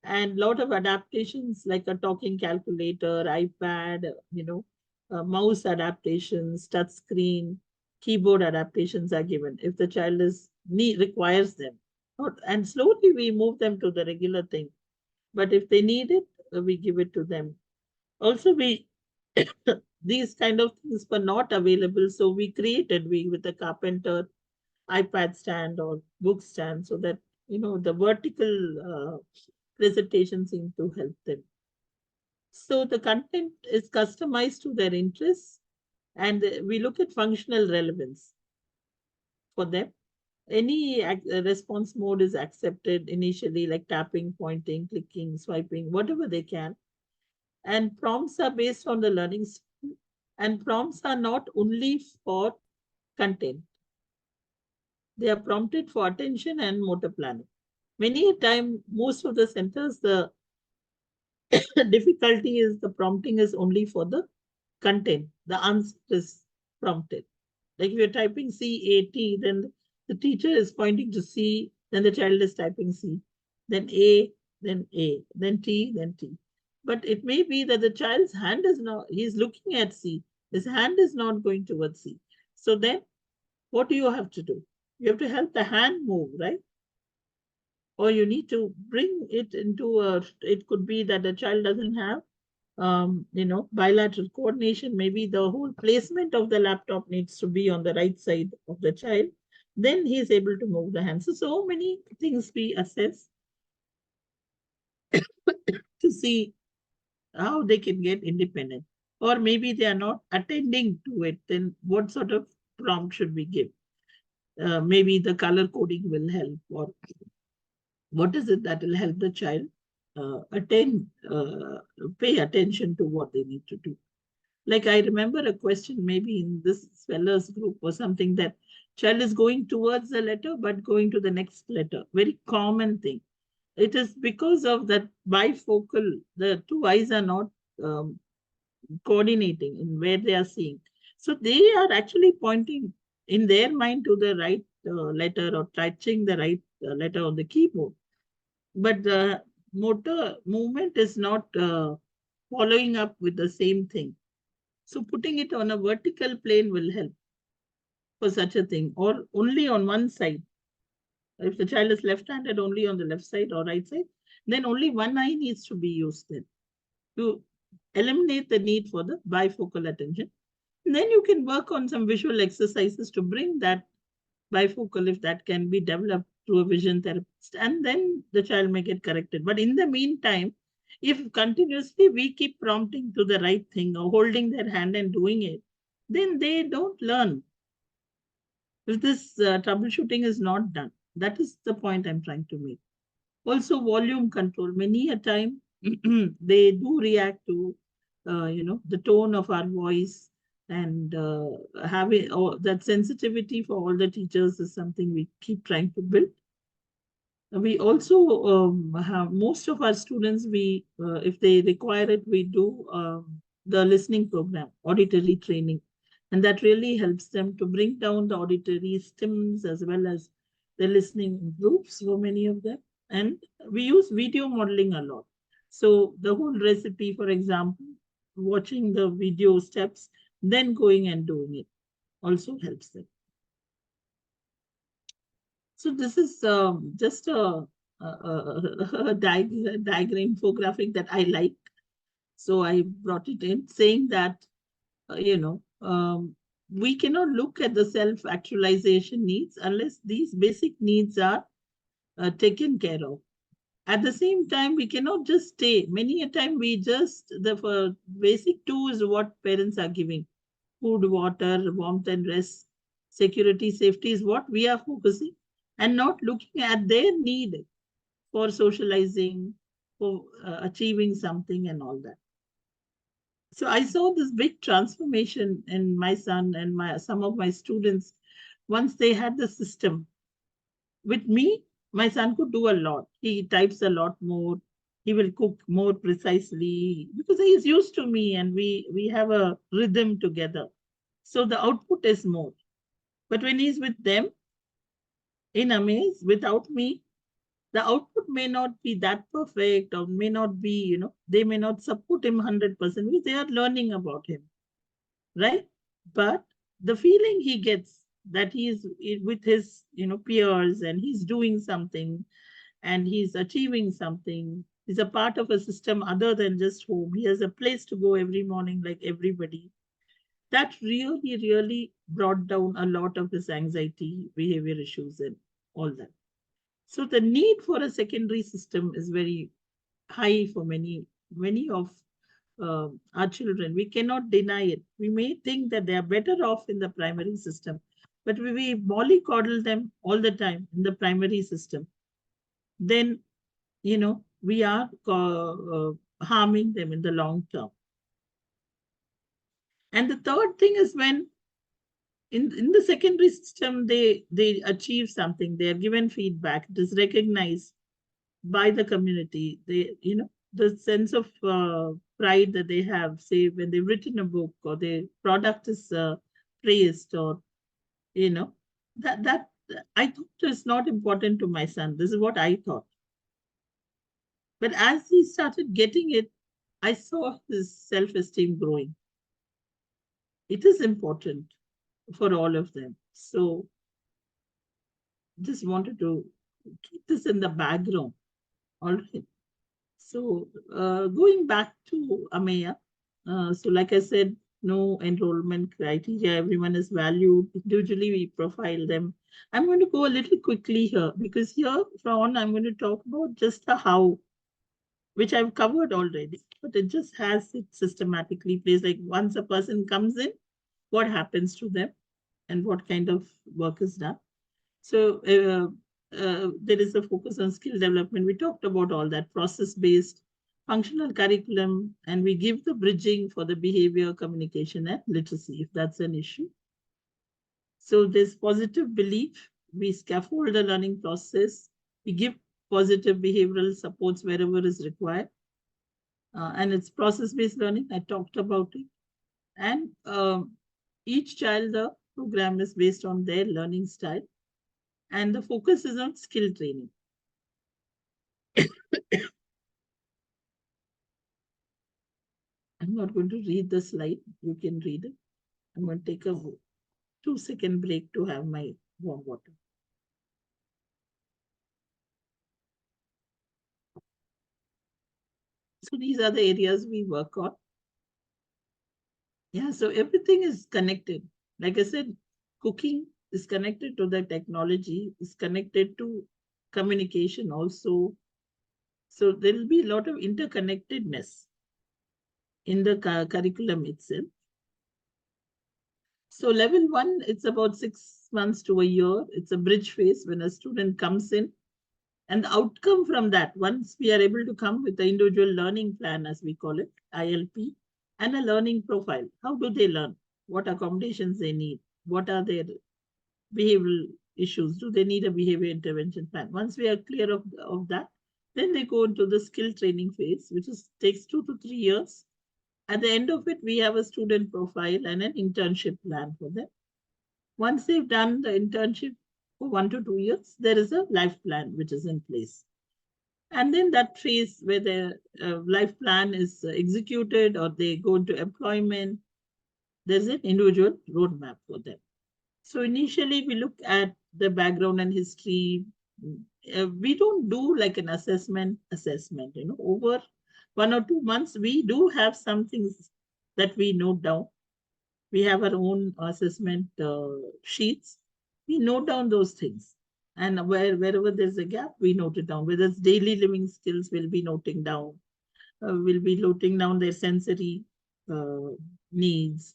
Speaker 2: And lot of adaptations like a talking calculator, iPad, mouse adaptations, touch screen, keyboard adaptations are given if the child requires them. And slowly we move them to the regular thing. But if they need it, we give it to them. Also, we these kind of things were not available, so we with a carpenter iPad stand or book stand, so that the vertical presentation seemed to help them. So the content is customized to their interests, and we look at functional relevance for them. Any response mode is accepted initially, like tapping, pointing, clicking, swiping, whatever they can. And prompts are based on the learning style, and prompts are not only for content. They are prompted for attention and motor planning. Many a time, most of the centers, the difficulty is the prompting is only for the content. The answer is prompted. Like if you're typing CAT, then the teacher is pointing to C, then the child is typing C, then A, then T, then T. But it may be that the child's hand is not, he's looking at C, his hand is not going towards C. So then what do you have to do? You have to help the hand move, right? Or you need to bring it into it could be that the child doesn't have bilateral coordination. Maybe the whole placement of the laptop needs to be on the right side of the child. Then he is able to move the hands. So many things we assess to see how they can get independent. Or maybe they are not attending to it. Then what sort of prompt should we give? Maybe the color coding will help, or what is it that will help the child pay attention to what they need to do. Like I remember a question maybe in this spellers group or something, that child is going towards the letter but going to the next letter. Very common thing. It is because of that bifocal, the two eyes are not um, coordinating in where they are seeing. So they are actually pointing in their mind to the right letter or touching the right letter on the keyboard. But the motor movement is not following up with the same thing. So putting it on a vertical plane will help for such a thing, or only on one side. If the child is left-handed, only on the left side or right side, then only one eye needs to be used then to eliminate the need for the bifocal attention. And then you can work on some visual exercises to bring that bifocal, if that can be developed through a vision therapist, and then the child may get corrected. But in the meantime, if continuously we keep prompting to the right thing or holding their hand and doing it, then they don't learn. If this troubleshooting is not done, that is the point I'm trying to make. Also, volume control. Many a time they do react to, the tone of our voice, and having that sensitivity for all the teachers is something we keep trying to build. We also have most of our students, if they require it, we do the listening program, auditory training. And that really helps them to bring down the auditory stims as well as the listening groups for many of them. And we use video modeling a lot. So the whole recipe, for example, watching the video steps, then going and doing it also helps them. So this is just a diagram infographic that I like. So I brought it in saying that, we cannot look at the self-actualization needs unless these basic needs are taken care of. At the same time, we cannot just stay. Many a time we just, the basic two is what parents are giving. Food, water, warmth and rest, security, safety is what we are focusing, and not looking at their need for socializing, for achieving something and all that. So I saw this big transformation in my son and some of my students once they had the system. with me, my son could do a lot. He types a lot more. He will cook more precisely because he is used to me and we have a rhythm together. So the output is more. But when he's with them in AMAZE, without me, the output may not be that perfect or may not be, they may not support him 100% because they are learning about him, right? But the feeling he gets that he is with his, peers and he's doing something and he's achieving something. He's a part of a system other than just home. He has a place to go every morning like everybody. That really, really brought down a lot of his anxiety, behavior issues, and all that. So the need for a secondary system is very high for many of our children. We cannot deny it. We may think that they are better off in the primary system, but we mollycoddle them all the time in the primary system. Then, we are harming them in the long term. And the third thing is when in the secondary system, they achieve something, they are given feedback, it is recognized by the community. They, the sense of pride that they have, say, when they've written a book or their product is praised, or, that I thought is not important to my son. This is what I thought. But as he started getting it, I saw his self-esteem growing. It is important for all of them. So just wanted to keep this in the background. All right. So going back to AMEYA, so like I said, no enrollment criteria, everyone is valued. Individually, we profile them. I'm going to go a little quickly here because here from on, I'm going to talk about just the how, which I've covered already, but it just has it systematically placed. Like once a person comes in, what happens to them and what kind of work is done. So there is a focus on skill development. We talked about all that, process-based, functional curriculum, and we give the bridging for the behavior, communication, and literacy, if that's an issue. So there's positive belief. We scaffold the learning process. We give positive behavioral supports wherever is required. And it's process-based learning. I talked about it. And each child, the program is based on their learning style. And the focus is on skill training. I'm not going to read the slide. You can read it. I'm going to take a 2-second break to have my warm water. So these are the areas we work on. Yeah, so everything is connected. Like I said, cooking is connected to the technology, is connected to communication also. So there will be a lot of interconnectedness in the curriculum itself. So level 1, it's about 6 months to a year. It's a bridge phase when a student comes in. And the outcome from that, once we are able to come with the individual learning plan, as we call it, ILP, and a learning profile. How do they learn? What accommodations they need? What are their behavioral issues? Do they need a behavior intervention plan? Once we are clear of that, then they go into the skill training phase, which takes 2 to 3 years. At the end of it, we have a student profile and an internship plan for them. Once they've done the internship for 1 to 2 years, there is a life plan which is in place. And then that phase where the life plan is executed or they go into employment, there's an individual roadmap for them. So initially we look at the background and history. We don't do like an assessment, over 1 or 2 months, we do have some things that we note down. We have our own assessment sheets. We note down those things. And wherever there's a gap, we note it down. Whether it's daily living skills, we'll be noting down. We'll be noting down their sensory needs.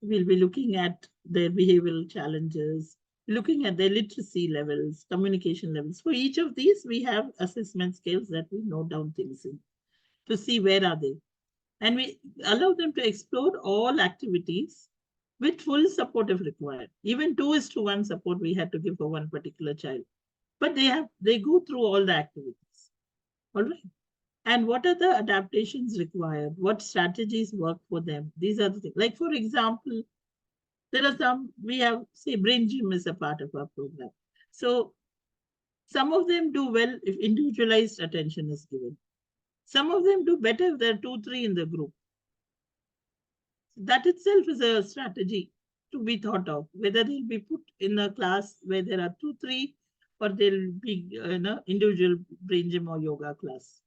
Speaker 2: We'll be looking at their behavioral challenges, looking at their literacy levels, communication levels. For each of these, we have assessment scales that we note down things in to see where are they. And we allow them to explore all activities with full support if required. Even 2:1 support we had to give for one particular child. but they go through all the activities. All right. And what are the adaptations required? What strategies work for them? These are the things. Like, for example, there are some, we have, say, brain gym is a part of our program. So some of them do well if individualized attention is given. Some of them do better if there are 2, 3 in the group. That itself is a strategy to be thought of, whether they'll be put in a class where there are 2, 3, or they'll be in an individual brain gym or yoga class.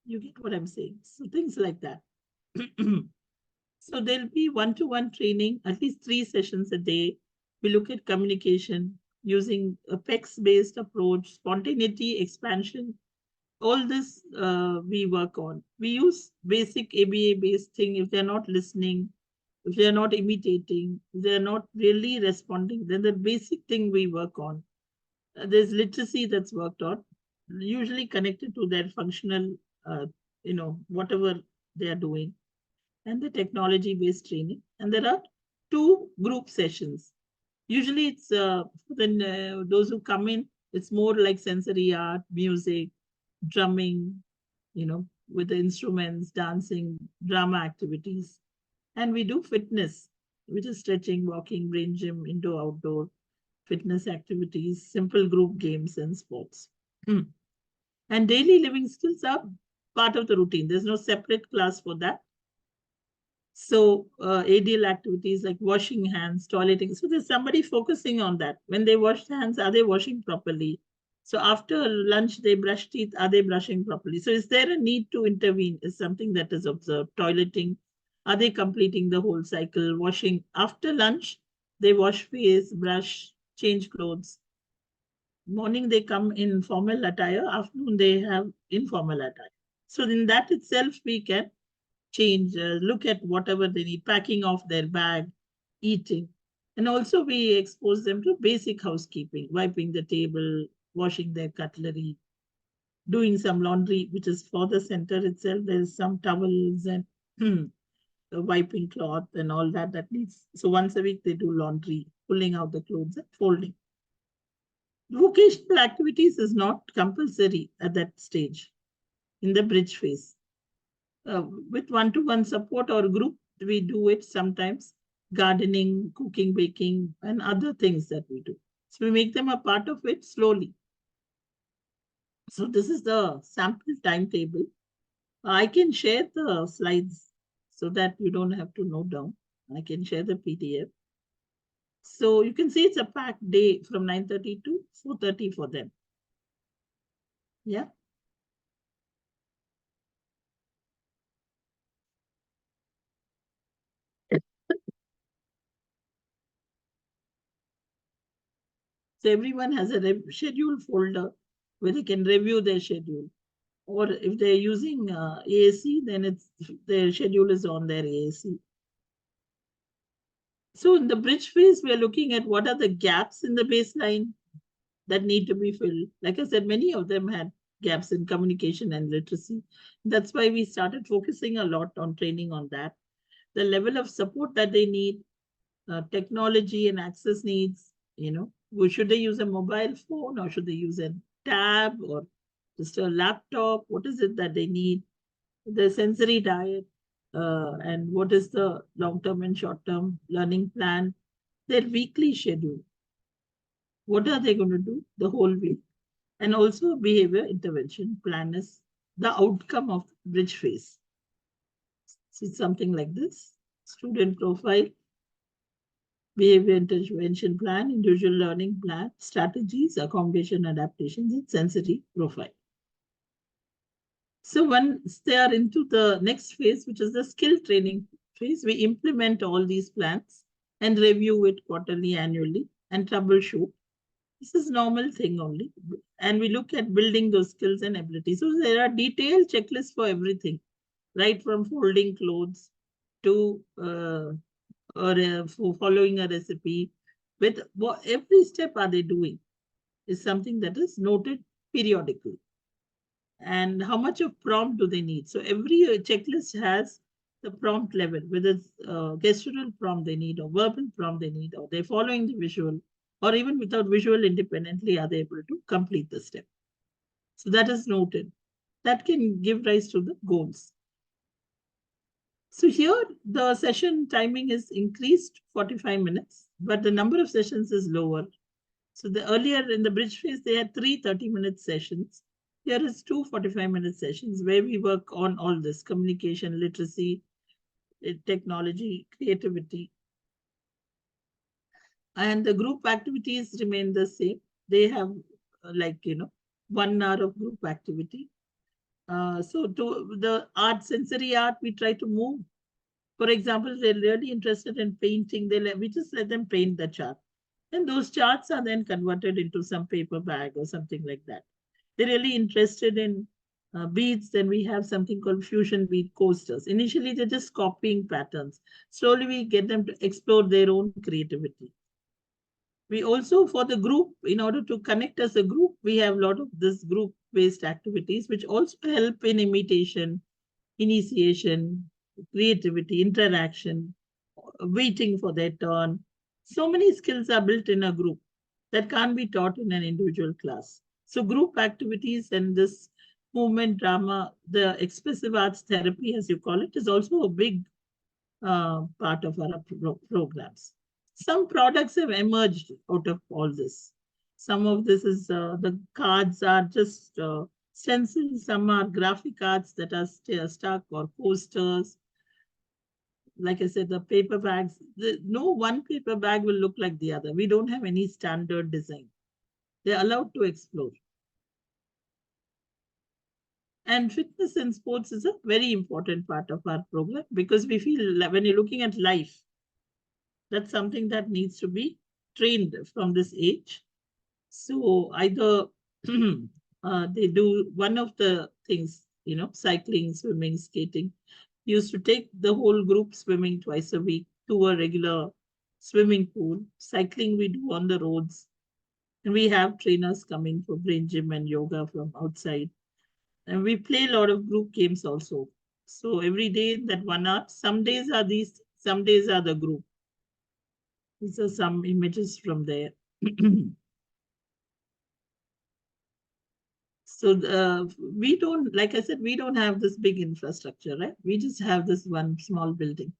Speaker 2: You get what I'm saying? So things like that. So there'll be one-to-one training, at least 3 sessions a day. We look at communication using a PEX-based approach, spontaneity, expansion. All this we work on. We use basic ABA-based thing. If they're not listening, if they're not imitating, if they're not really responding, then the basic thing we work on. There's literacy that's worked on, usually connected to their functional, whatever they are doing, and the technology-based training. And there are 2 group sessions. Usually it's for those who come in, it's more like sensory art, music, drumming, with the instruments, dancing, drama activities. And we do fitness, which is stretching, walking, brain gym, indoor, outdoor, fitness activities, simple group games and sports. And daily living skills are part of the routine. There's no separate class for that. So ADL activities like washing hands, toileting. So there's somebody focusing on that. When they wash hands, are they washing properly? So after lunch, they brush teeth. Are they brushing properly? So is there a need to intervene? Is something that is observed. Toileting. Are they completing the whole cycle? Washing. After lunch, they wash face, brush, change clothes. Morning, they come in formal attire. Afternoon, they have informal attire. So in that itself, we can change, look at whatever they need, packing off their bag, eating. And also we expose them to basic housekeeping, wiping the table, washing their cutlery, doing some laundry, which is for the center itself. There's some towels and wiping cloth and all that needs. So once a week they do laundry, pulling out the clothes and folding. Vocational activities is not compulsory at that stage in the bridge phase. With one-to-one support or group, we do it sometimes, gardening, cooking, baking, and other things that we do. So we make them a part of it slowly. So this is the sample timetable. I can share the slides so that you don't have to note down. I can share the PDF. So you can see it's a packed day from 9:30 to 4:30 for them. Yeah. So everyone has a schedule folder where they can review their schedule. Or if they're using AAC, then their schedule is on their AAC. So in the bridge phase, we're looking at what are the gaps in the baseline that need to be filled. Like I said, many of them had gaps in communication and literacy. That's why we started focusing a lot on training on that. The level of support that they need, technology and access needs, should they use a mobile phone or should they use a tab or just a laptop? What is it that they need? The sensory diet, and what is the long-term and short-term learning plan, their weekly schedule. What are they going to do the whole week? And also behavior intervention plan is the outcome of bridge phase. So it's something like this: student profile, behavior intervention plan, individual learning plan, strategies, accommodation, adaptations, and sensory profile. So once they are into the next phase, which is the skill training phase, we implement all these plans and review it quarterly, annually, and troubleshoot. This is normal thing only. And we look at building those skills and abilities. So there are detailed checklists for everything, right from folding clothes to for following a recipe. With what every step are they doing is something that is noted periodically. And how much of prompt do they need? So every checklist has the prompt level, whether it's gestural prompt they need or verbal prompt they need, or they're following the visual. or even without visual independently are they able to complete the step. So that is noted. That can give rise to the goals. So here the session timing is increased 45 minutes, but the number of sessions is lower. So the earlier in the bridge phase, they had 3 30-minute sessions. Here is 2 45-minute sessions where we work on all this: communication, literacy, technology, creativity. And the group activities remain the same. They have 1 hour of group activity. So to the art, sensory art, we try to move. For example, they're really interested in painting. We just let them paint the chart. And those charts are then converted into some paper bag or something like that. They're really interested in beads. Then we have something called fusion bead coasters. Initially, they're just copying patterns. Slowly, we get them to explore their own creativity. We also, for the group, in order to connect as a group, we have a lot of this group-based activities, which also help in imitation, initiation, creativity, interaction, waiting for their turn. So many skills are built in a group that can't be taught in an individual class. So group activities and this movement drama, the expressive arts therapy, as you call it, is also a big part of our programs. Some products have emerged out of all this. Some of this is the cards are just stencils. Some are graphic arts that are stuck, or posters. Like I said, the paper bags, no one paper bag will look like the other. We don't have any standard design. They're allowed to explore. And fitness and sports is a very important part of our program, because we feel like when you're looking at life, that's something that needs to be trained from this age. So either they do one of the things, cycling, swimming, skating. We used to take the whole group swimming twice a week to a regular swimming pool. Cycling we do on the roads. And we have trainers coming for brain gym and yoga from outside. And we play a lot of group games also. So every day that 1 hour, some days are these, some days are the group. These are some images from there. So we don't, like I said, we don't have this big infrastructure, right? We just have this one small building.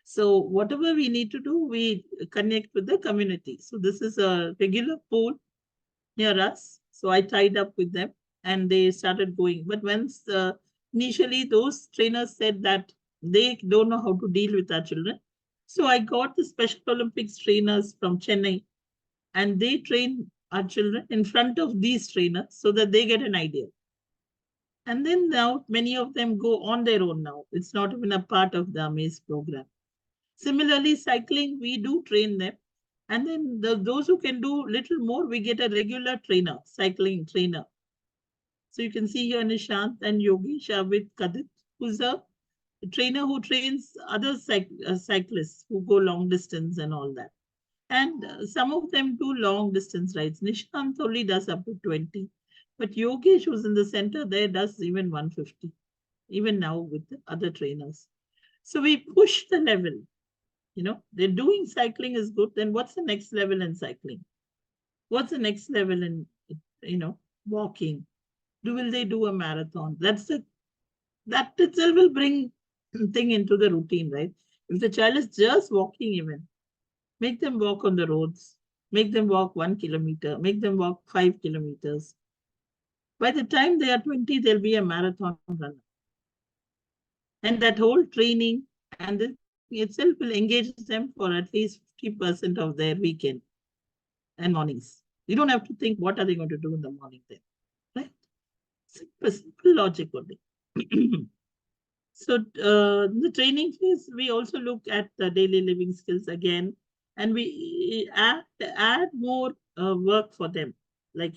Speaker 2: So whatever we need to do, we connect with the community. So this is a regular pool near us. So I tied up with them and they started going. But once initially those trainers said that they don't know how to deal with our children. So I got the Special Olympics trainers from Chennai, and they train our children in front of these trainers so that they get an idea. And then now many of them go on their own now. It's not even a part of the AMAZE program. Similarly, cycling, we do train them. And then those who can do little more, we get a regular trainer, cycling trainer. So you can see here Nishant and Yogesh are with Kadit, who's a trainer who trains other cyclists who go long distance and all that. And some of them do long distance rides. Nishant only does up to 20. But Yogesh, who's in the center there, does even 150, even now with the other trainers. So we push the level. They're doing cycling is good. Then what's the next level in cycling? What's the next level in, walking? Will they do a marathon? That itself will bring thing into the routine, right? If the child is just walking even, make them walk on the roads, make them walk 1 kilometer, make them walk 5 kilometers. By the time they are 20, they'll be a marathon runner. And that whole training and this itself will engage them for at least 50% of their weekend and mornings. You don't have to think what are they going to do in the morning then, right? Simple logic only. So the training phase, we also look at the daily living skills again, and we add more work for them, like,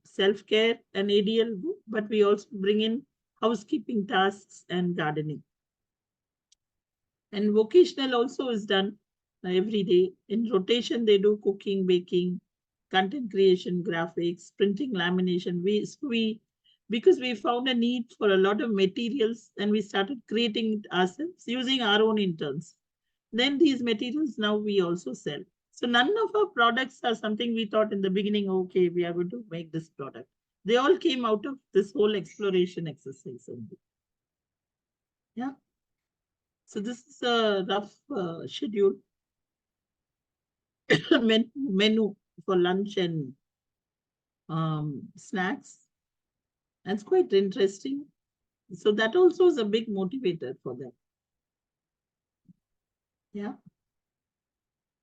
Speaker 2: self-care and ADL, but we also bring in housekeeping tasks and gardening. And vocational also is done every day. In rotation, they do cooking, baking, content creation, graphics, printing, lamination. Because we found a need for a lot of materials and we started creating it ourselves using our own interns. Then these materials now we also sell. So none of our products are something we thought in the beginning, okay, we are going to make this product. They all came out of this whole exploration exercise only. Yeah. So this is a rough schedule menu for lunch and snacks. And it's quite interesting. So that also is a big motivator for them. Yeah.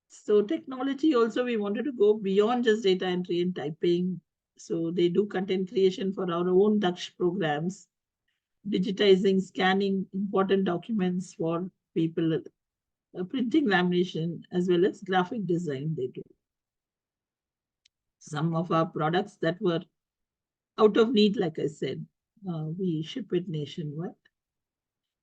Speaker 2: So technology also, we wanted to go beyond just data entry and typing. So they do content creation for our own Dutch programs, digitizing, scanning important documents for people, printing, lamination, as well as graphic design they do. Some of our products that were out of need, like I said, we ship it nationwide.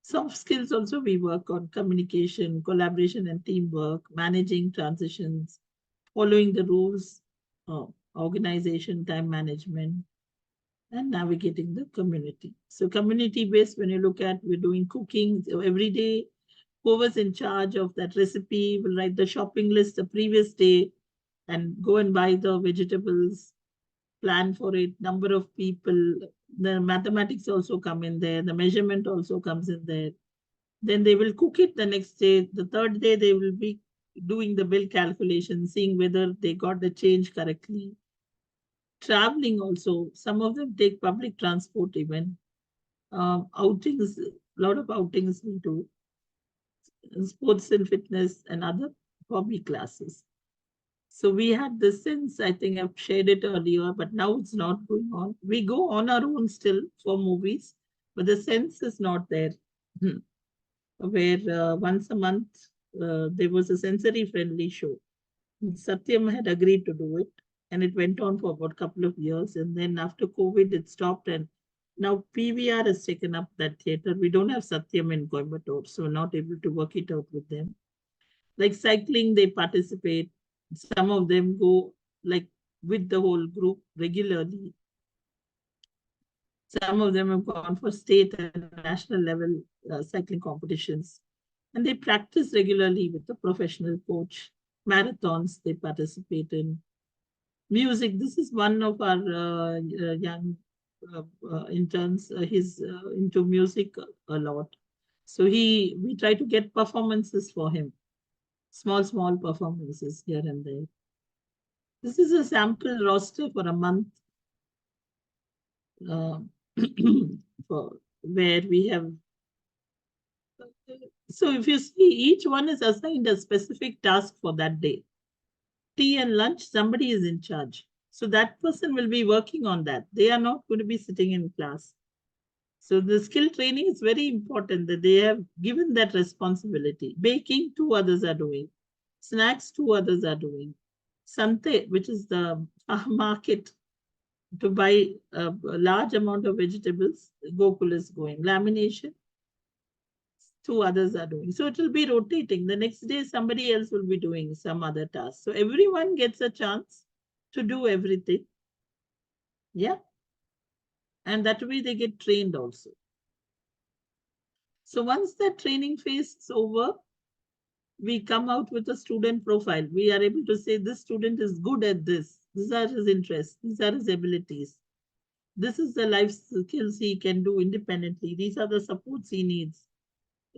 Speaker 2: Soft skills also, we work on communication, collaboration, and teamwork, managing transitions, following the rules, organization, time management, and navigating the community. So community-based, when you look at, we're doing cooking so every day. Whoever's in charge of that recipe will write the shopping list the previous day and go and buy the vegetables, plan for it, number of people. The mathematics also come in there. The measurement also comes in there. Then they will cook it the next day. The third day, they will be doing the bill calculation, seeing whether they got the change correctly. Traveling also, some of them take public transport even. Outings, a lot of outings we do. Sports and fitness and other hobby classes. So we had this sense, I think I've shared it earlier, but now it's not going on. We go on our own still for movies, but the sense is not there. Where once a month there was a sensory friendly show. Satyam had agreed to do it, and it went on for about a couple of years. And then after COVID, it stopped, and now PVR has taken up that theater. We don't have Satyam in Coimbatore, so we're not able to work it out with them. Like cycling, they participate. Some of them go like with the whole group regularly. Some of them have gone for state and national level cycling competitions. And they practice regularly with the professional coach. Marathons they participate in. Music, this is one of our young interns. He's into music a lot. So we try to get performances for him. Small performances here and there. This is a sample roster for a month. Uh, for where we have. So if you see, each one is assigned a specific task for that day. Tea and lunch, somebody is in charge. So that person will be working on that. They are not going to be sitting in class. So the skill training is very important that they have given that responsibility. Baking, two others are doing. Snacks, two others are doing. Sante, which is the market to buy a large amount of vegetables, Gokul is going. Lamination, two others are doing. So it will be rotating. The next day, somebody else will be doing some other task. So everyone gets a chance to do everything. Yeah. And that way they get trained also. So once that training phase is over, we come out with a student profile. We are able to say this student is good at this. These are his interests. These are his abilities. This is the life skills he can do independently. These are the supports he needs.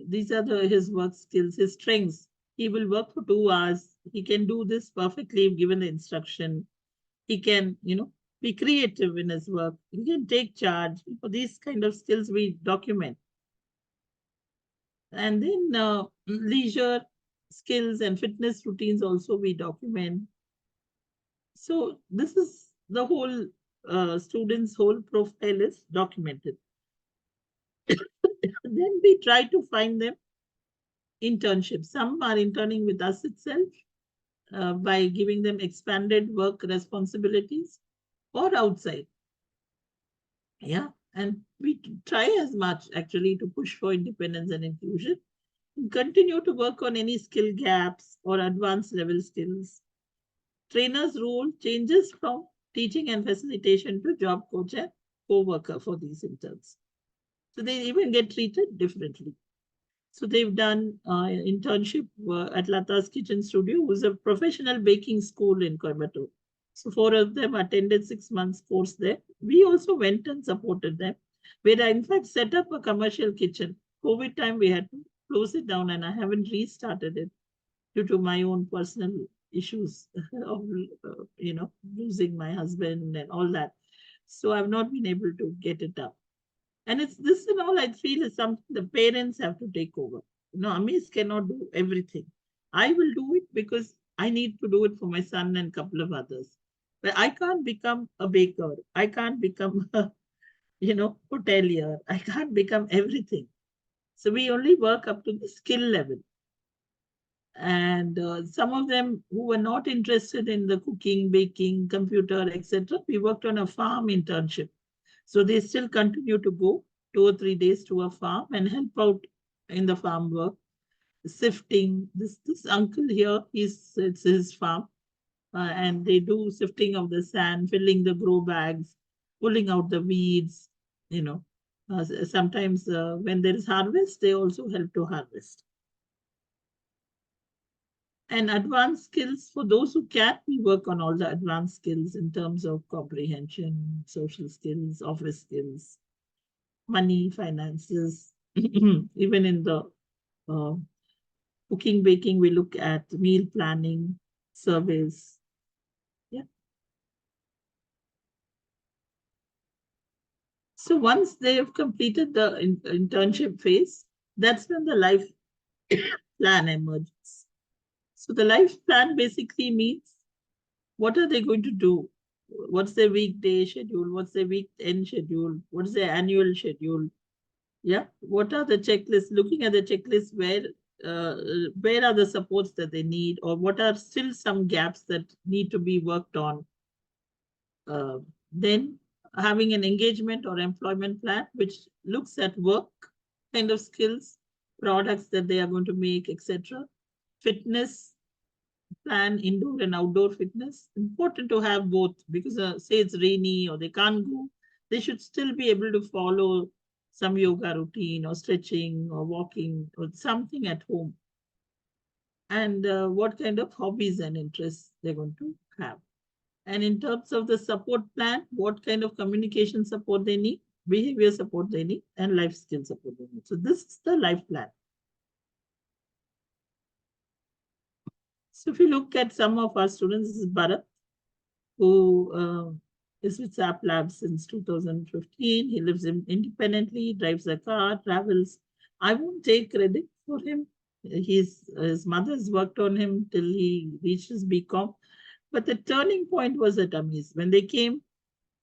Speaker 2: These are his work skills, his strengths. He will work for 2 hours. He can do this perfectly if given the instruction. He can, be creative in his work. He can take charge. For these kind of skills, we document. And then leisure skills and fitness routines also we document. So this is the whole student's whole profile is documented. Then we try to find them internships. Some are interning with us itself by giving them expanded work responsibilities or outside. Yeah. And we try as much actually to push for independence and inclusion. Continue to work on any skill gaps or advanced level skills. Trainer's role changes from teaching and facilitation to job coach and co-worker for these interns. So they even get treated differently. So they've done internship at Lata's Kitchen Studio, who's a professional baking school in Coimbatore. So 4 of them attended 6 months course there. We also went and supported them. We had in fact set up a commercial kitchen. COVID time we had to close it down, and I haven't restarted it due to my own personal issues of losing my husband and all that. So I've not been able to get it up. And it's this and all I feel is something the parents have to take over. AMAZE cannot do everything. I will do it because I need to do it for my son and a couple of others. But I can't become a baker. I can't become a, hotelier. I can't become everything. So we only work up to the skill level. And some of them who were not interested in the cooking, baking, computer, etc., we worked on a farm internship. So they still continue to go 2 or 3 days to a farm and help out in the farm work, sifting. This uncle here, it's his farm, and they do sifting of the sand, filling the grow bags, pulling out the weeds. Sometimes when there is harvest, they also help to harvest. And advanced skills, for those who can, we work on all the advanced skills in terms of comprehension, social skills, office skills, money, finances. Even in the uh, cooking, baking, we look at meal planning, surveys. Yeah. So once they have completed the internship phase, that's when the life plan emerges. So the life plan basically means what are they going to do? What's their weekday schedule? What's their weekend schedule? What's their annual schedule? Yeah. What are the checklists? Looking at the checklist, where are the supports that they need, or what are still some gaps that need to be worked on? Then having an engagement or employment plan, which looks at work kind of skills, products that they are going to make, etc. Fitness plan, indoor and outdoor fitness. Important to have both because say it's rainy or they can't go, they should still be able to follow some yoga routine or stretching or walking or something at home. And what kind of hobbies and interests they're going to have. And in terms of the support plan, what kind of communication support they need, behavior support they need, and life skill support they need. So this is the life plan. So if you look at some of our students, this is Bharat, who is with SAP Labs since 2015. He lives independently, drives a car, travels. I won't take credit for him. His mother's worked on him till he reached his BCom. But the turning point was at AMEZE. When they came,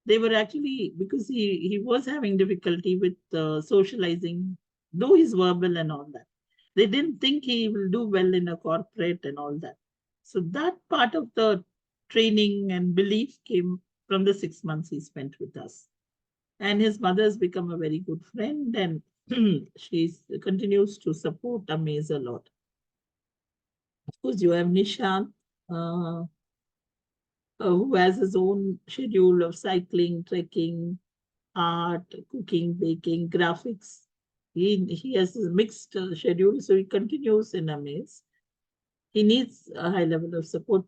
Speaker 2: they were actually, because he was having difficulty with socializing, though he's verbal and all that. They didn't think he will do well in a corporate and all that. So that part of the training and belief came from the 6 months he spent with us. And his mother has become a very good friend, and she continues to support AMEZE a lot. Of course, you have Nishant, who has his own schedule of cycling, trekking, art, cooking, baking, graphics. He has a mixed schedule, so he continues in AMEZE. He needs a high level of support.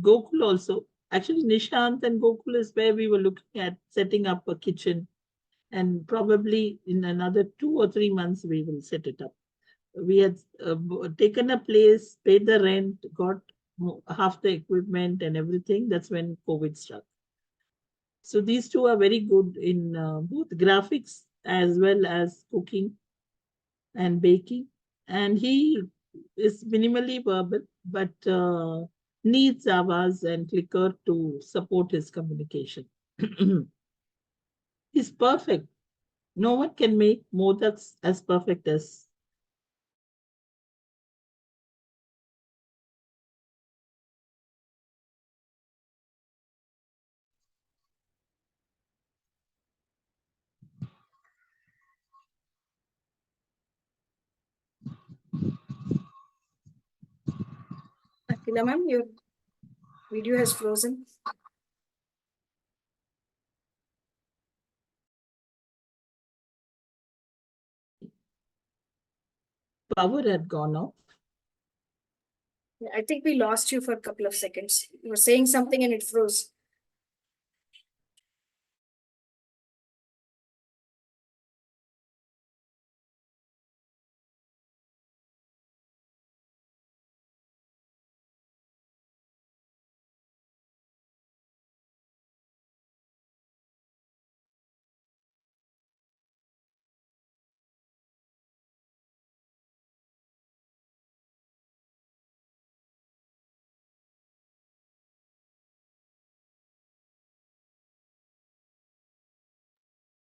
Speaker 2: Gokul also. Actually, Nishant and Gokul is where we were looking at setting up a kitchen. And probably in another 2 or 3 months, we will set it up. We had taken a place, paid the rent, got half the equipment and everything. That's when COVID struck. So these two are very good in both graphics as well as cooking and baking. And he is minimally verbal, but needs Avaz and Clicker to support his communication. He's perfect. No one can make modaks as perfect as
Speaker 1: Akila ma'am, your video has frozen.
Speaker 2: power had gone off.
Speaker 1: I think we lost you for a couple of seconds. You were saying something and it froze.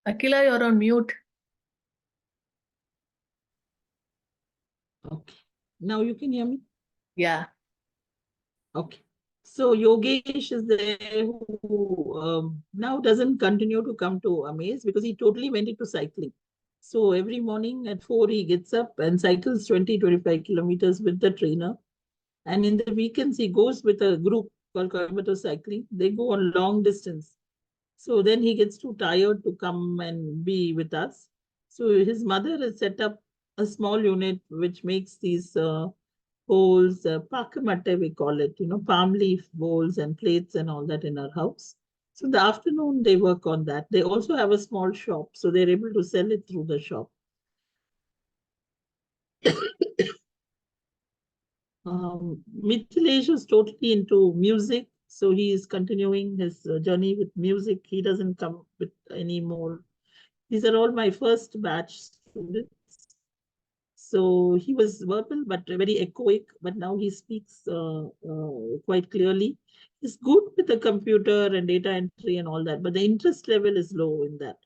Speaker 3: Akila, you're on mute.
Speaker 2: Okay. Now you can hear me?
Speaker 3: Yeah.
Speaker 2: Okay. So Yogesh is there who now doesn't continue to come to AMAZE because he totally went into cycling. So every morning at 4, he gets up and cycles 20-25 kilometers with the trainer. And in the weekends, he goes with a group called Coimbatore Cycling. They go on long distance. So then he gets too tired to come and be with us. So his mother has set up a small unit which makes these bowls, pakamatte we call it, palm leaf bowls and plates and all that in our house. So in the afternoon they work on that. They also have a small shop, so they're able to sell it through the shop. Mithilesh is totally into music, so he is continuing his journey with music. He doesn't come with any more. These are all my first batch students. So he was verbal but very echoic, but now he speaks quite clearly. He's good with the computer and data entry and all that, but the interest level is low in that.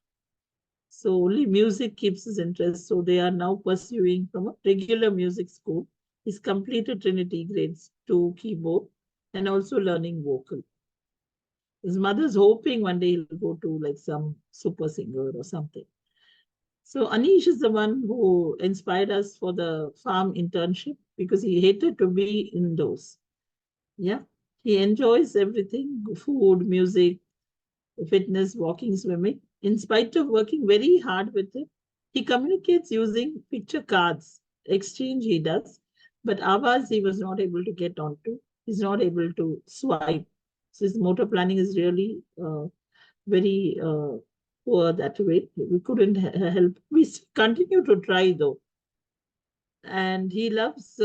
Speaker 2: So only music keeps his interest. So they are now pursuing from a regular music school. He's completed Trinity grades 2 keyboard and also learning vocal. His mother's hoping one day he'll go to like some super singer or something. So Anish is the one who inspired us for the farm internship because he hated to be indoors. Yeah, he enjoys everything, food, music, fitness, walking, swimming. In spite of working very hard with it, he communicates using picture cards. Exchange he does, but Avaz he was not able to get onto. He's not able to swipe. So his motor planning is really very poor that way. We couldn't help. We continue to try though. And he loves,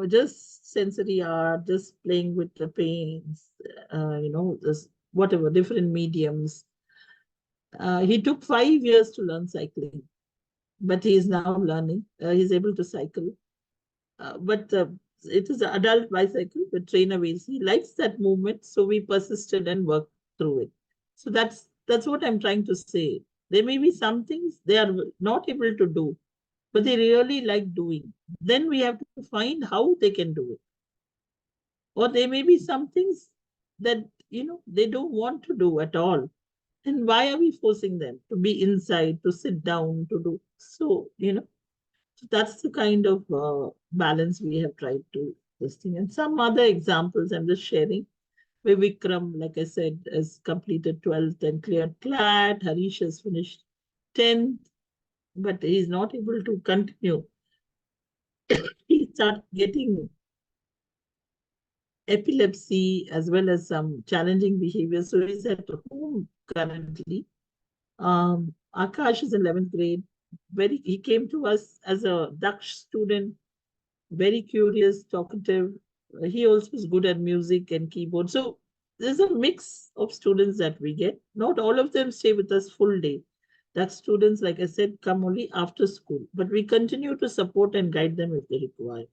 Speaker 2: just sensory art, just playing with the paints, just whatever, different mediums. He took 5 years to learn cycling, but he is now learning. He's able to cycle. But it is an adult bicycle with trainer wheels. He likes that movement, so we persisted and worked through it. So that's what I'm trying to say. There may be some things they are not able to do, but they really like doing. Then we have to find how they can do it. Or there may be some things that they don't want to do at all. And why are we forcing them to be inside, to sit down, to do so? So that's the kind of balance we have tried to this thing. And some other examples I'm just sharing. Where Vikram, like I said, has completed 12th and cleared CLAT. Harish has finished 10th, but he's not able to continue. He started getting epilepsy as well as some challenging behavior. So he's at home currently. Akash is in 11th grade. He came to us as a Dutch student, very curious, talkative. He also is good at music and keyboard. So there's a mix of students that we get. Not all of them stay with us full day. That students, like I said, come only after school. But we continue to support and guide them if they require.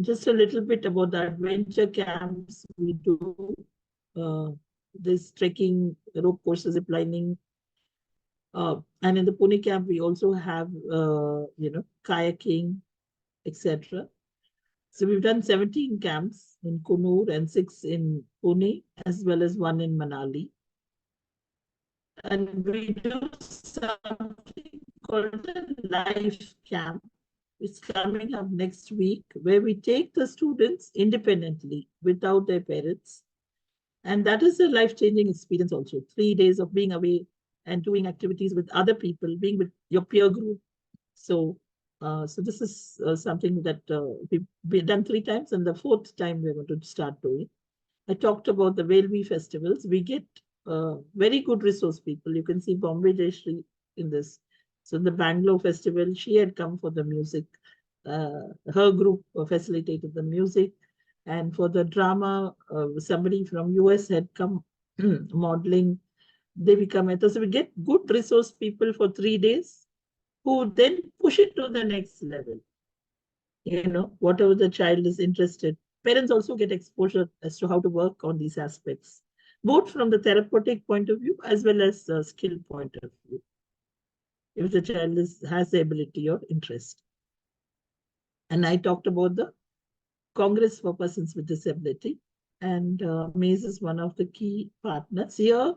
Speaker 2: Just a little bit about the adventure camps we do. This trekking, rope courses, zip lining. And in the Pune camp, we also have, kayaking, etc. So we've done 17 camps in Kunur and 6 in Pune, as well as 1 in Manali. And we do something called the L.I.F.E camp. It's coming up next week, where we take the students independently without their parents. And that is a life-changing experience also. 3 days of being away and doing activities with other people, being with your peer group. So So this is something that we've done 3 times, and the 4th time we're going to start doing. I talked about the VELVI festivals. We get very good resource people. You can see Bombay Jayashree in this. So the Bangalore festival, she had come for the music. Her group facilitated the music. And for the drama, somebody from US had come modeling. They become actors. So we get good resource people for 3 days who then push it to the next level. Whatever the child is interested. Parents also get exposure as to how to work on these aspects, both from the therapeutic point of view as well as the skill point of view, if the child has the ability or interest. And I talked about the Congress for Persons with Disability, and AMAZE is one of the key partners. Here,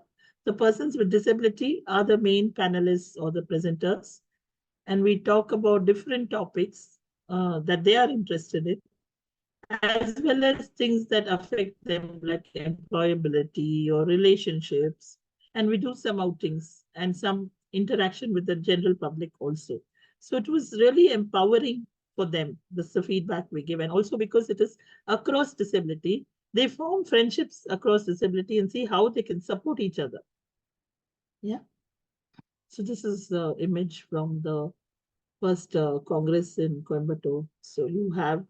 Speaker 2: the persons with disability are the main panelists or the presenters, and we talk about different topics that they are interested in, as well as things that affect them, like employability or relationships. And we do some outings and some interaction with the general public also. So it was really empowering for them. This is the feedback we give. And also because it is across disability, they form friendships across disability and see how they can support each other. Yeah. So this is the image from the first Congress in Coimbatore. So you have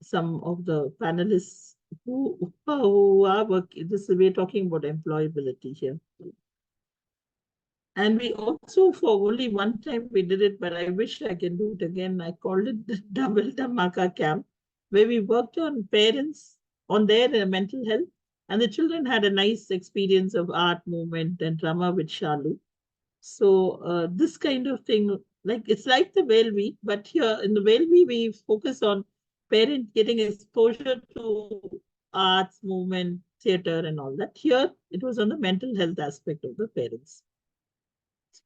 Speaker 2: some of the panelists who are working. We're talking about employability here. And we also, for only one time we did it, but I wish I can do it again. I called it the Double Dhamaka Camp, where we worked on parents, on their mental health, and the children had a nice experience of art, movement, and drama with Shalu. So this kind of thing, like it's like the VELVI, but here in the VELVI, we focus on parent getting exposure to arts, movement, theater, and all that. Here, it was on the mental health aspect of the parents.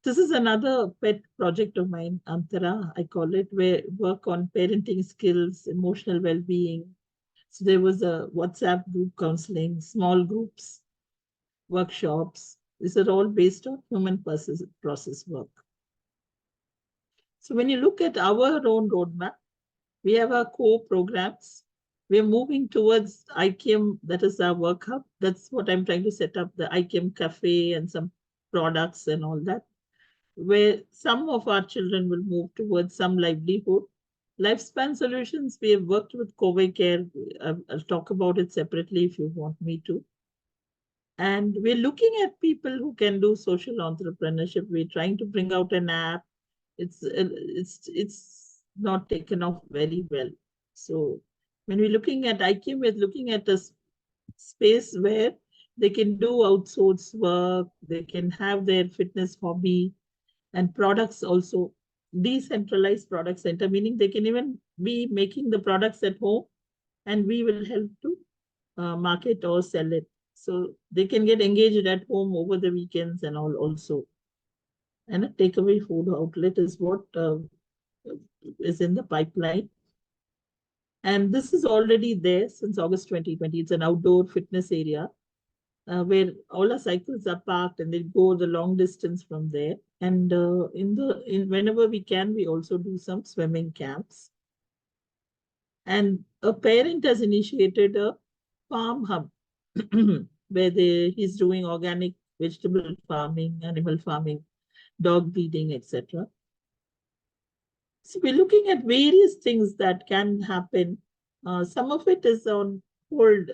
Speaker 2: This is another pet project of mine, Antara, I call it, where work on parenting skills, emotional well-being. So there was a WhatsApp group counseling, small groups, workshops. These are all based on human process work. So when you look at our own roadmap, we have our core programs. We're moving towards IKEM, that is our work hub. That's what I'm trying to set up, the IKEM cafe and some products and all that, where some of our children will move towards some livelihood. Lifespan solutions, we have worked with COVID Care. I'll talk about it separately if you want me to. And we're looking at people who can do social entrepreneurship. We're trying to bring out an app. It's not taken off very well. So when we're looking at IKEM, we're looking at a space where they can do outsourced work, they can have their fitness hobby, and products also, decentralized product center, meaning they can even be making the products at home, and we will help to market or sell it. So they can get engaged at home over the weekends and all also. And a takeaway food outlet is what is in the pipeline. And this is already there since August 2020. It's an outdoor fitness area where all our cycles are parked and they go the long distance from there. And whenever we can, we also do some swimming camps. And a parent has initiated a farm hub where he's doing organic vegetable farming, animal farming, dog breeding, etc. So we're looking at various things that can happen. Some of it is on hold.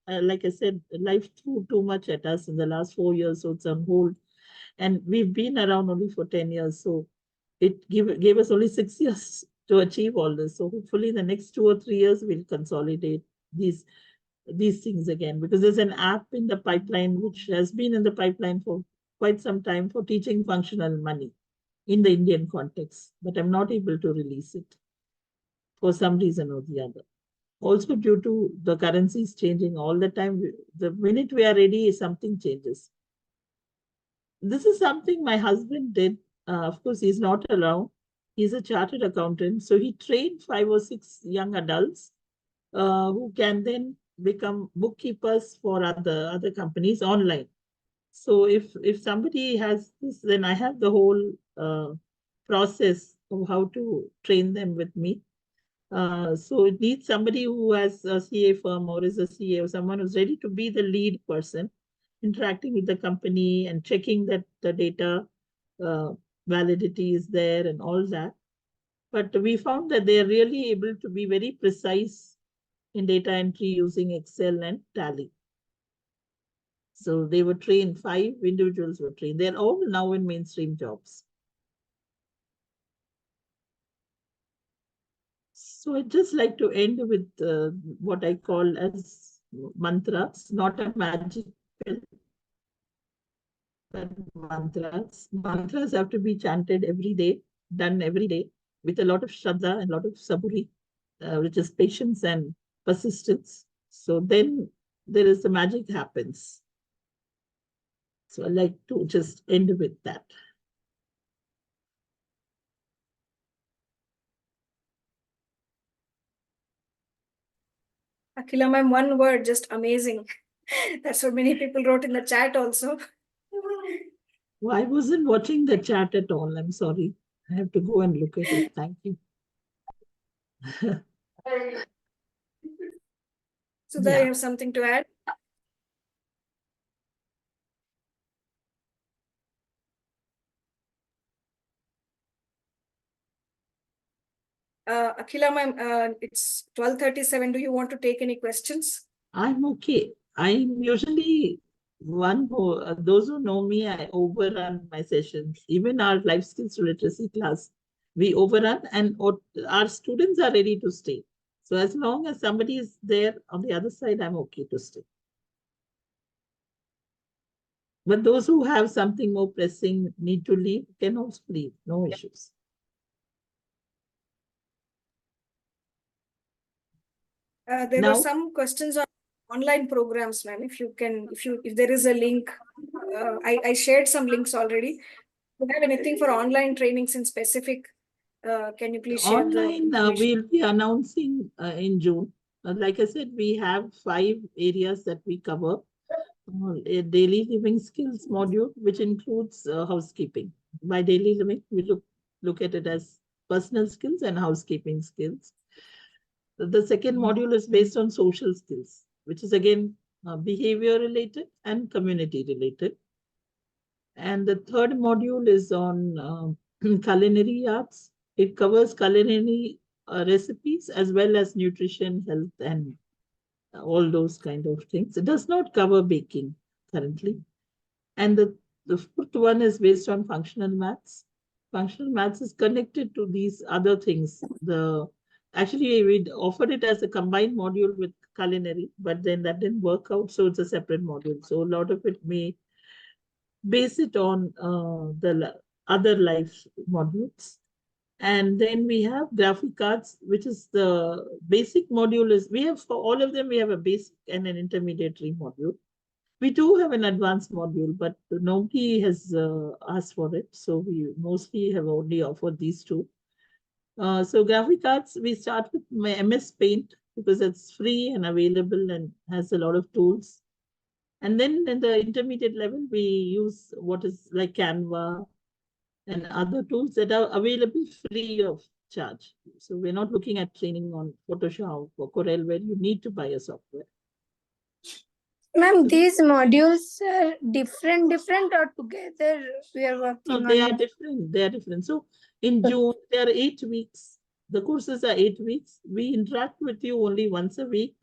Speaker 2: Like I said, life threw too much at us in the last 4 years, so it's on hold. And we've been around only for 10 years, so it gave us only 6 years to achieve all this. So hopefully in the next 2 or 3 years, we'll consolidate these things again, because there's an app in the pipeline, which has been in the pipeline for quite some time, for teaching functional money in the Indian context, but I'm not able to release it for some reason or the other. Also due to the currencies changing all the time, the minute we are ready, something changes. This is something my husband did. Of course, he's not around. He's a chartered accountant. So he trained 5 or 6 young adults who can then become bookkeepers for other companies online. So if somebody has this, then I have the whole process of how to train them with me. So it needs somebody who has a CA firm or is a CA or someone who's ready to be the lead person, interacting with the company and checking that the data validity is there and all that. But we found that they are really able to be very precise in data entry using Excel and Tally. So they were trained, 5 individuals were trained. They're all now in mainstream jobs. So I'd just like to end with what I call as mantras, not a magic pill, but mantras. Mantras have to be chanted every day, done every day, with a lot of shraddha and a lot of saburi, which is patience and persistence. So then there is the magic happens. So I like to just end with that.
Speaker 1: Akila ma'am, one word, just amazing. That's what many people wrote in the chat also.
Speaker 2: Well, I wasn't watching the chat at all. I'm sorry. I have to go and look at it. Thank you.
Speaker 1: Sudha,
Speaker 2: Yeah.
Speaker 1: you have something to add? Akila ma'am, it's 12:37. Do you want to take any questions?
Speaker 2: I'm okay. I'm usually one who, those who know me, I overrun my sessions. Even our life skills literacy class, we overrun and our students are ready to stay. So as long as somebody is there on the other side, I'm okay to stay. But those who have something more pressing, need to leave, can also leave, no issues.
Speaker 1: There were some questions on online programs, ma'am. If there is a link, I shared some links already. Do you have anything for online trainings in specific? Can you please share the
Speaker 2: Online,
Speaker 1: information?
Speaker 2: we'll be announcing in June. Like I said, we have 5 areas that we cover. A daily living skills module, which includes housekeeping. By daily living, we look at it as personal skills and housekeeping skills. The second module is based on social skills, which is again behavior related and community related. And the third module is on culinary arts. It covers culinary recipes as well as nutrition, health, and all those kind of things. It does not cover baking currently. And the fourth one is based on functional maths. Functional maths is connected to these other things. Actually, we offered it as a combined module with culinary, but then that didn't work out, so it's a separate module. So a lot of it may base it on the other life modules. And then we have graphic arts, which is the basic module is, we have for all of them, we have a basic and an intermediary module. We do have an advanced module, but nobody has asked for it. So we mostly have only offered these two. So graphic arts, we start with my MS Paint because it's free and available and has a lot of tools. And then in the intermediate level, we use what is like Canva and other tools that are available free of charge. So we're not looking at training on Photoshop or Corel where you need to buy a software.
Speaker 4: Ma'am, these modules are different or together we are working
Speaker 2: No,
Speaker 4: on
Speaker 2: they are
Speaker 4: it?
Speaker 2: different. They are different. So in June, there are 8 weeks. The courses are 8 weeks. We interact with you only once a week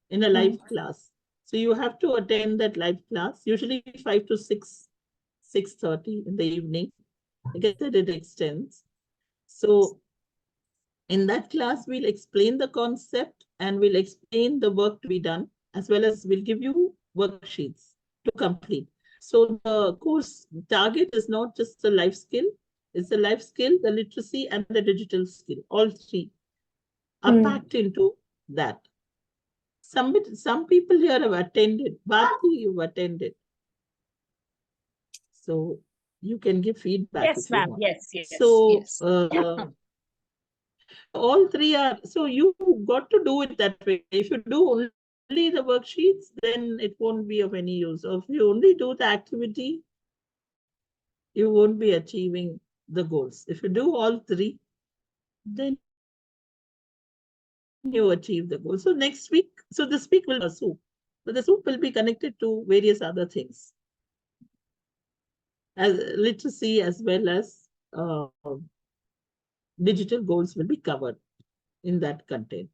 Speaker 2: in a live class. So you have to attend that live class, usually 5 to 6, 6:30 in the evening. Like I said, it extends. So in that class, we'll explain the concept and we'll explain the work to be done, as well as we'll give you worksheets to complete. So the course target is not just the life skill, it's the life skill, the literacy, and the digital skill. All 3 are packed into that. Some people here have attended. Bharti, you've attended. So you can give feedback if you want.
Speaker 5: Yes.
Speaker 2: So all 3 are, so you got to do it that way. If you do only the worksheets, then it won't be of any use. Or if you only do the activity, you won't be achieving the goals. If you do all 3, then you achieve the goal. So next week, so this week will be a soup, but the soup will be connected to various other things, as literacy as well as digital goals will be covered in that content.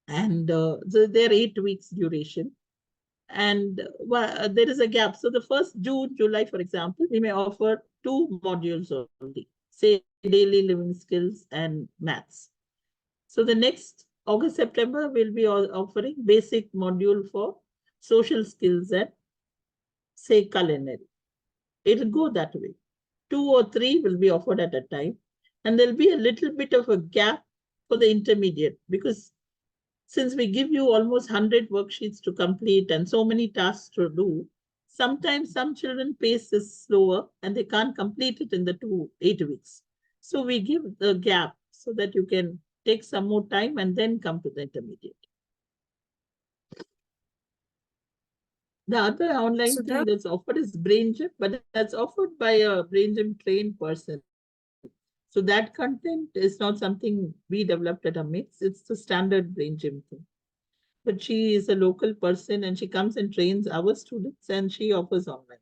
Speaker 2: And so they're 8 weeks duration. And there is a gap. So the first June, July, for example, we may offer 2 modules only, say daily living skills and maths. So the next August, September, we'll be offering basic module for social skills and say culinary. It'll go that way. 2 or 3 will be offered at a time. And there'll be a little bit of a gap for the intermediate, because since we give you almost 100 worksheets to complete and so many tasks to do, sometimes some children pace is slower and they can't complete it in the 8 weeks. So we give the gap so that you can take some more time and then come to the intermediate. The other online thing that's offered is Brain Gym, but that's offered by a Brain Gym trained person. So that content is not something we developed at AMAZE. It's the standard Brain Gym thing. But she is a local person and she comes and trains our students and she offers online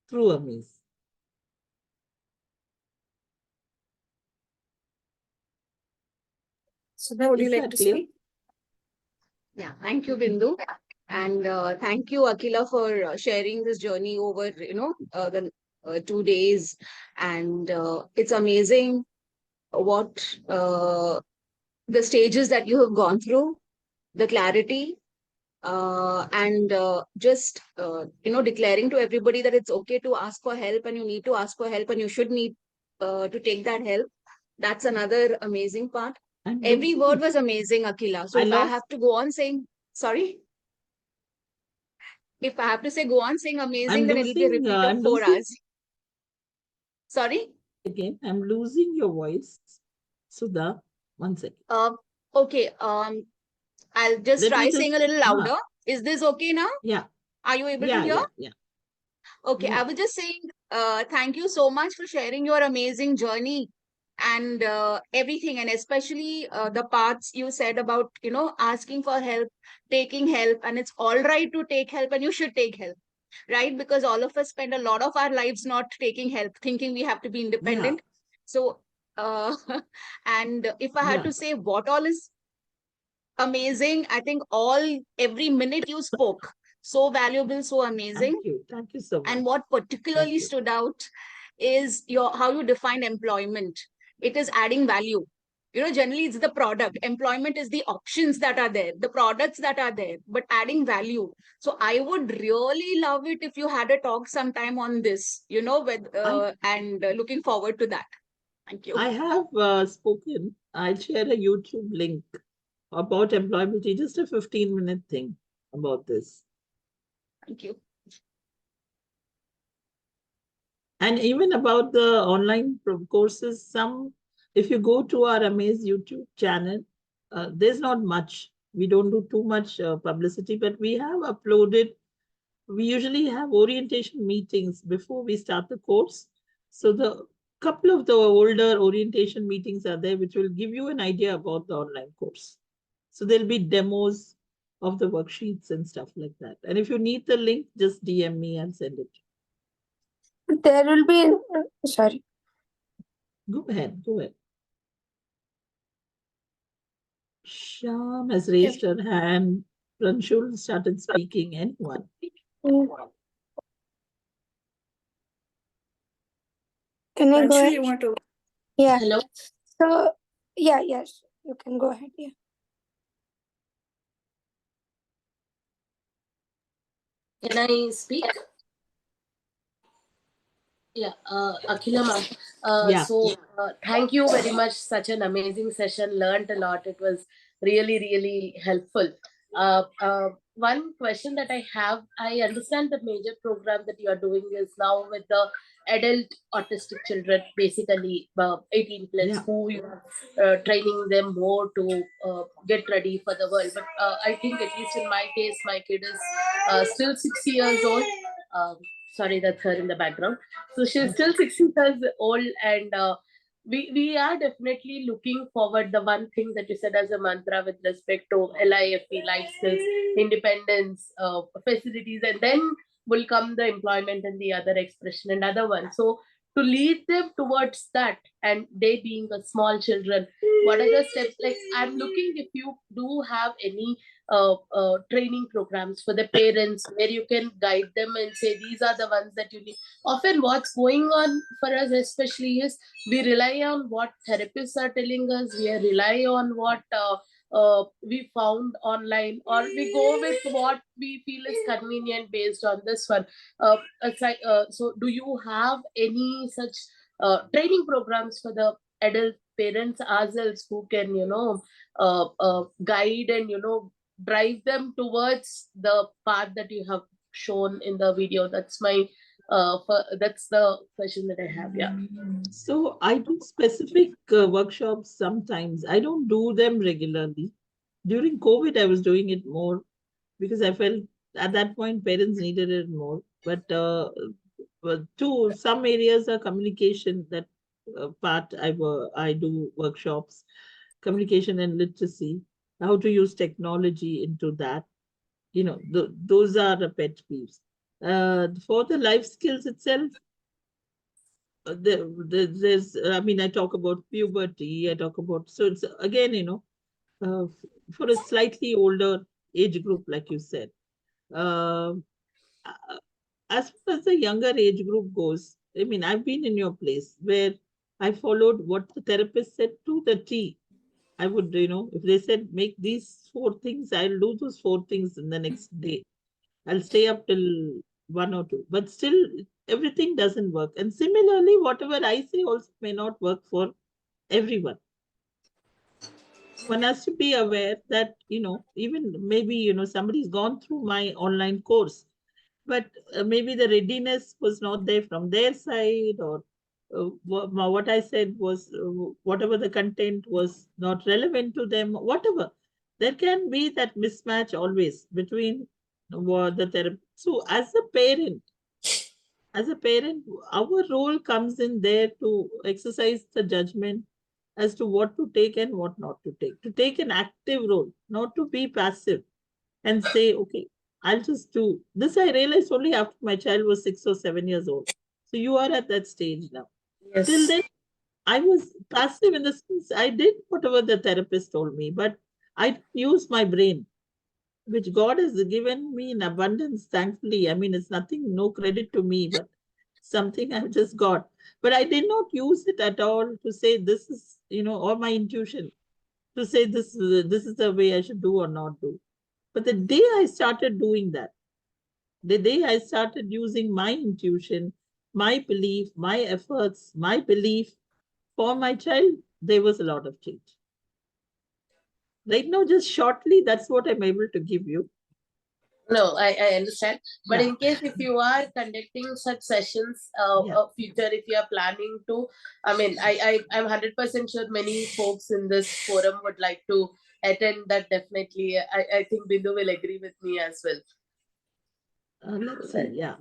Speaker 2: through AMAZE.
Speaker 1: So now would you like to say?
Speaker 5: Yeah, thank you, Bindu. And thank you, Akila, for sharing this journey over, the 2 days. And it's amazing what the stages that you have gone through, the clarity, and just, declaring to everybody that it's okay to ask for help and you need to ask for help and you should need to take that help. That's another amazing part. Every word was amazing, Akila. So if I have to go on saying, sorry? If I have to say go on saying amazing, then it'll be a repeat of 4 hours. Sorry?
Speaker 2: Again, I'm losing your voice. Sudha, one second.
Speaker 5: Okay. I'll just try saying a little louder. Is this okay now?
Speaker 2: Yeah.
Speaker 5: Are you able to hear?
Speaker 2: Yeah.
Speaker 5: Okay. I was just saying, thank you so much for sharing your amazing journey and everything, and especially the parts you said about, asking for help, taking help, and it's all right to take help and you should take help, right? Because all of us spend a lot of our lives not taking help, thinking we have to be independent. So, and if I had to say what all is amazing, I think every minute you spoke, so valuable, so amazing.
Speaker 2: Thank you so much.
Speaker 5: And what particularly stood out is how you define employment. It is adding value. Generally it's the product. Employment is the options that are there, the products that are there, but adding value. So I would really love it if you had a talk sometime on this, and looking forward to that. Thank you.
Speaker 2: I have spoken. I'll share a YouTube link about employability, just a 15-minute thing about this.
Speaker 5: Thank you.
Speaker 2: And even about the online courses, if you go to our AMAZE YouTube channel, there's not much. We don't do too much publicity, but we have uploaded. We usually have orientation meetings before we start the course. So the couple of the older orientation meetings are there, which will give you an idea about the online course. So there'll be demos of the worksheets and stuff like that. And if you need the link, just DM me and send it.
Speaker 4: There will be, sorry.
Speaker 2: Go ahead. Sham has raised her hand. Ranshul started speaking. Anyone?
Speaker 4: Can I go ahead?
Speaker 1: You want to?
Speaker 4: Yeah.
Speaker 3: Hello.
Speaker 4: So, yes, you can go ahead. Yeah.
Speaker 3: Can I speak? Yeah, Akila ma'am. So thank you very much. Such an amazing session. Learned a lot. It was really, really helpful. One question that I have, I understand the major program that you are doing is now with the adult autistic children, basically 18 plus, who you are training them more to get ready for the world. But I think at least in my case, my kid is still 6 years old. Sorry, that's her in the background. So she's still 6 years old, and we are definitely looking forward. The one thing that you said as a mantra with respect to LIFE, life skills, independence, facilities, and then will come the employment and the other expression and other one. So to lead them towards that, and they being a small children, what are the steps? Like, I'm looking if you do have any training programs for the parents where you can guide them and say these are the ones that you need. Often what's going on for us especially is we rely on what therapists are telling us, we rely on what we found online, or we go with what we feel is convenient based on this one. So do you have any such training programs for the adult parents ourselves who can, guide and, drive them towards the path that you have shown in the video? That's my that's the question that I have. Yeah.
Speaker 2: So I do specific workshops sometimes. I don't do them regularly. During COVID, I was doing it more because I felt at that point parents needed it more. But to some areas of communication, that part I do workshops, communication and literacy, how to use technology into that. Those are the pet peeves. For the life skills itself, there's, I mean, I talk about puberty, I talk about, so it's again, for a slightly older age group, like you said. Uh, as far as the younger age group goes, I mean, I've been in your place where I followed what the therapist said to the T. I would, if they said make these 4 things, I'll do those 4 things in the next day. I'll stay up till 1 or 2. But still, everything doesn't work. And similarly, whatever I say also may not work for everyone. One has to be aware that, even maybe, somebody's gone through my online course, but maybe the readiness was not there from their side, or what I said was, whatever the content was not relevant to them, whatever. There can be that mismatch always between the therapy. So as a parent, our role comes in there to exercise the judgment as to what to take and what not to take an active role, not to be passive and say, okay, I'll just do this. I realized only after my child was 6 or 7 years old. So you are at that stage now.
Speaker 3: Yes.
Speaker 2: Till then, I was passive in the sense I did whatever the therapist told me, but I used my brain, which God has given me in abundance, thankfully. I mean, it's nothing, no credit to me, but something I've just got. But I did not use it at all to say this is, or my intuition to say this is the way I should do or not do. But the day I started doing that, the day I started using my intuition, my belief, my efforts, my belief for my child, there was a lot of change. Right now, just shortly, that's what I'm able to give you.
Speaker 3: No, I understand. But in case if you are conducting such sessions, future, if you are planning to, I mean, I'm 100% sure many folks in this forum would like to attend that. Definitely, I think Bindu will agree with me as well.
Speaker 2: Let's see, yeah.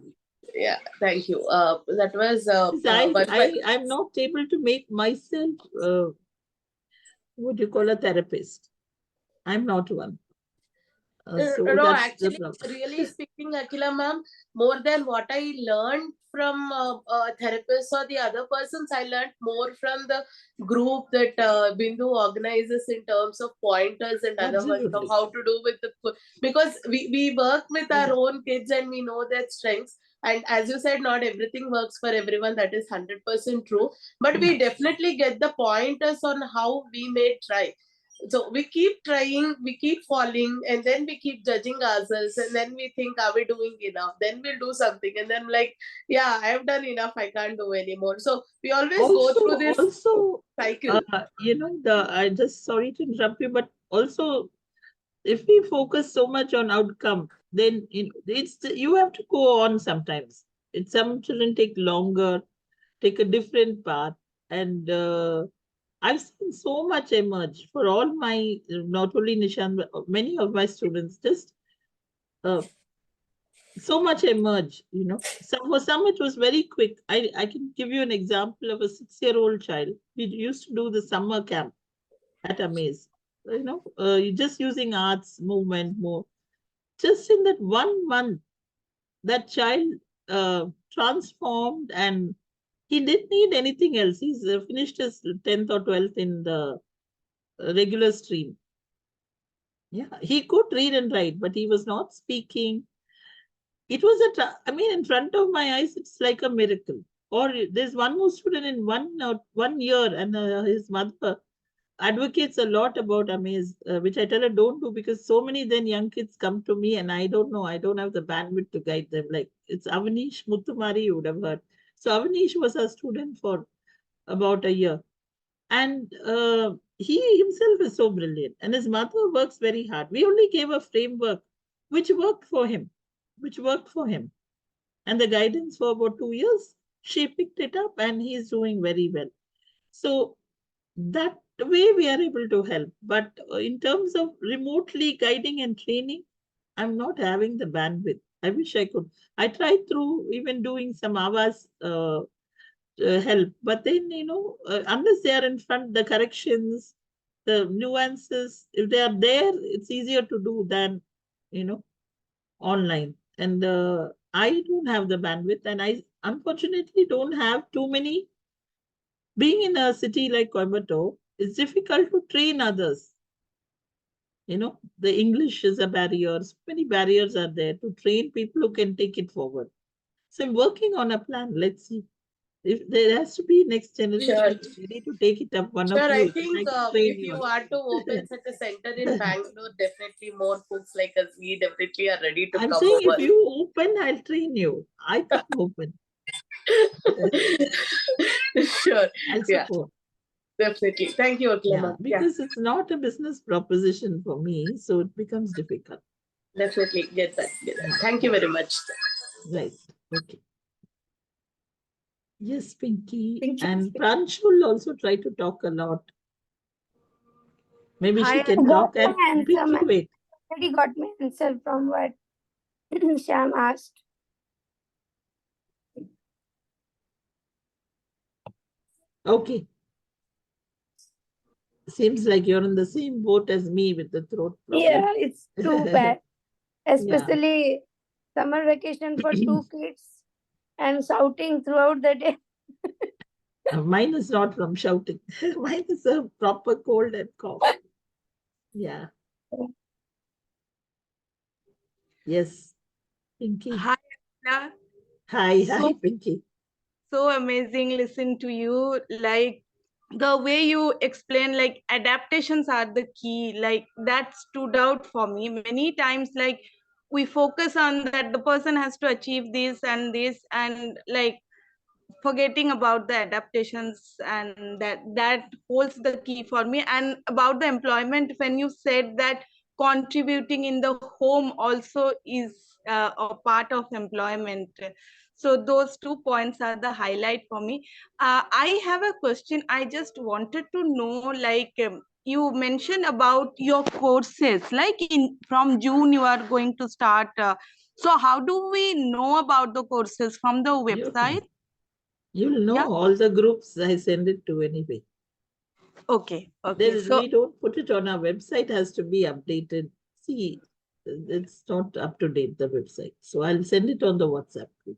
Speaker 3: Yeah, thank you. That was.
Speaker 2: I'm not able to make myself, what you call a therapist. I'm not one. So
Speaker 3: no,
Speaker 2: that's
Speaker 3: actually, really speaking, Akila ma'am, more than what I learned from therapists or the other persons, I learned more from the group that Bindu organizes in terms of pointers and other ones of how to do with the, because we work with our own kids and we know their strengths. And as you said, not everything works for everyone. That is 100% true. But we definitely get the pointers on how we may try. So we keep trying, we keep falling, and then we keep judging ourselves, and then we think, are we doing enough? Then we'll do something, and then like, yeah, I have done enough, I can't do anymore. So we always go through this cycle.
Speaker 2: I just, sorry to interrupt you, but also if we focus so much on outcome, then you have to go on sometimes. Some children take longer, take a different path, and I've seen so much emerge for all my, not only Nishan, but many of my students. Just so much emerge, you know. For some it was very quick. I can give you an example of a 6-year-old child. We used to do the summer camp at AMAZE. You know, you're just using arts, movement more. Just in that 1 month, that child transformed, and he didn't need anything else. He's finished his 10th or 12th in the regular stream. Yeah, he could read and write, but he was not speaking. It was I mean, in front of my eyes, it's like a miracle. Or there's one more student in 1 year, and his mother advocates a lot about AMAZE, which I tell her don't do, because so many then young kids come to me and I don't know, I don't have the bandwidth to guide them. Like it's Avanish Muttumari, you would have heard. So Avanish was a student for about a year. And he himself is so brilliant. And his mother works very hard. We only gave a framework which worked for him, which worked for him. And the guidance for about 2 years, she picked it up and he's doing very well. So that way we are able to help. But in terms of remotely guiding and training, I'm not having the bandwidth. I wish I could. I tried through even doing some AMAZE help, but then, you know, unless they are in front, the corrections, the nuances, if they are there, it's easier to do than, you know, online. And I don't have the bandwidth, and I unfortunately don't have too many. Being in a city like Coimbatore, it's difficult to train others. You know, the English is a barrier. So many barriers are there to train people who can take it forward. So I'm working on a plan. Let's see. If there has to be next generation
Speaker 3: Sure.
Speaker 2: ready to take it up, one of
Speaker 3: Sure, I
Speaker 2: you,
Speaker 3: think
Speaker 2: I can train
Speaker 3: if
Speaker 2: you
Speaker 3: you
Speaker 2: on.
Speaker 3: are to open such a center in Bangalore, definitely more folks like us, we definitely are ready to
Speaker 2: I'm
Speaker 3: come
Speaker 2: saying if
Speaker 3: over.
Speaker 2: you open, I'll train you. I can't open.
Speaker 3: Sure.
Speaker 2: I'll
Speaker 3: Yeah,
Speaker 2: support.
Speaker 3: definitely. Thank you, Akila
Speaker 2: Yeah,
Speaker 3: ma'am. Yeah,
Speaker 2: because it's not a business proposition for me, so it becomes difficult.
Speaker 3: definitely get that. Get that.
Speaker 2: Yeah.
Speaker 3: Thank you very much.
Speaker 2: Right. Okay. Yes, Pinky.
Speaker 1: Pinky.
Speaker 2: And Pransh will also try to talk a lot. Maybe she
Speaker 4: I
Speaker 2: can
Speaker 4: got
Speaker 2: talk.
Speaker 4: my
Speaker 2: And
Speaker 4: answer,
Speaker 2: Pinky,
Speaker 4: ma'am.
Speaker 2: wait.
Speaker 4: Already got my answer from what Sham asked.
Speaker 2: Okay. Seems like you're in the same boat as me with the throat problem.
Speaker 4: Yeah, it's too bad.
Speaker 2: Yeah.
Speaker 4: Especially summer vacation for 2 kids and shouting throughout the day.
Speaker 2: Mine is not from shouting. Mine is a proper cold and cough. Yeah. Yes. Pinky.
Speaker 6: Hi, Anna.
Speaker 2: Hi,
Speaker 6: So
Speaker 2: hi, Pinky.
Speaker 6: so amazing listen to you. Like the way you explain, like adaptations are the key. Like that stood out for me many times. Like we focus on that the person has to achieve this, and like forgetting about the adaptations, and that holds the key for me. And about the employment, when you said that contributing in the home also is a part of employment, so those 2 points are the highlight for me. I have a question. I just wanted to know, like, you mentioned about your courses, like in from June you are going to start, so how do we know about the courses? From the website?
Speaker 2: You'll know
Speaker 6: Yeah.
Speaker 2: all the groups I send it to anyway.
Speaker 6: Okay. Okay. So
Speaker 2: We don't put it on our website, has to be updated. See, it's not up to date, the website. So I'll send it on the WhatsApp group.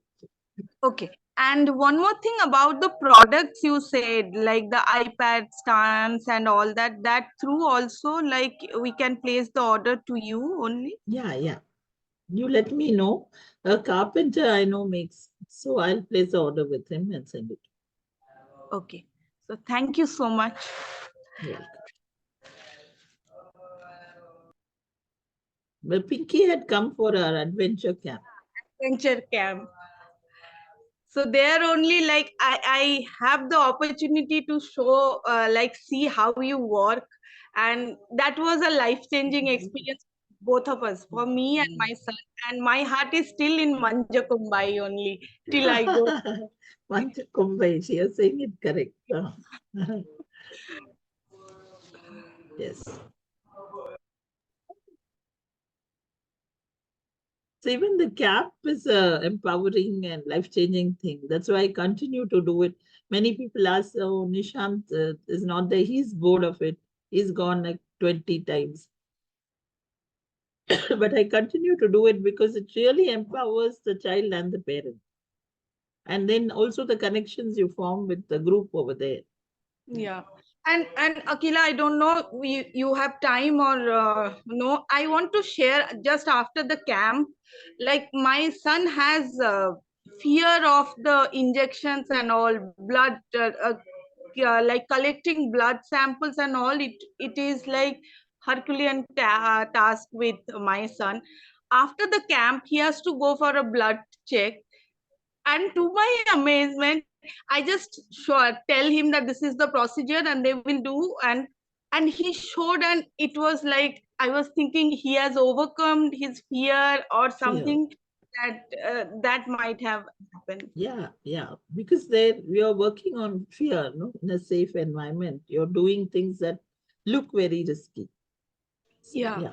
Speaker 6: okay. And one more thing about the products you said, like the iPad stands and all that, that through also, like we can place the order to you only?
Speaker 2: Yeah, yeah. You let me know. A carpenter I know makes, so I'll place the order with him and send it.
Speaker 6: Okay. So thank you so much.
Speaker 2: You're welcome. But Pinky had come for our adventure camp.
Speaker 6: Adventure camp. So there only, like I have the opportunity to show, like see how you work, and that was a life changing experience for both of us, for me and my son. And my heart is still in Manja Kumbai only till I go.
Speaker 2: Manja Kumbai, you're saying it correct. Yes. So even the camp is a empowering and life-changing thing. That's why I continue to do it. Many people ask, oh, Nishant is not there. He's bored of it. He's gone like 20 times. But I continue to do it because it really empowers the child and the parent. And then also the connections you form with the group over there.
Speaker 6: Yeah. And Akila, I don't know you have time or no. I want to share just after the camp. Like my son has fear of the injections and all blood, like collecting blood samples and all. It is like Herculean task with my son. After the camp, he has to go for a blood check, and to my amazement, I just tell him that this is the procedure and they will do, and he showed, and it was like I was thinking he has overcome his fear or something that might have happened.
Speaker 2: Yeah, because there we are working on fear, no, in a safe environment. You're doing things that look very risky. So,
Speaker 6: Yeah.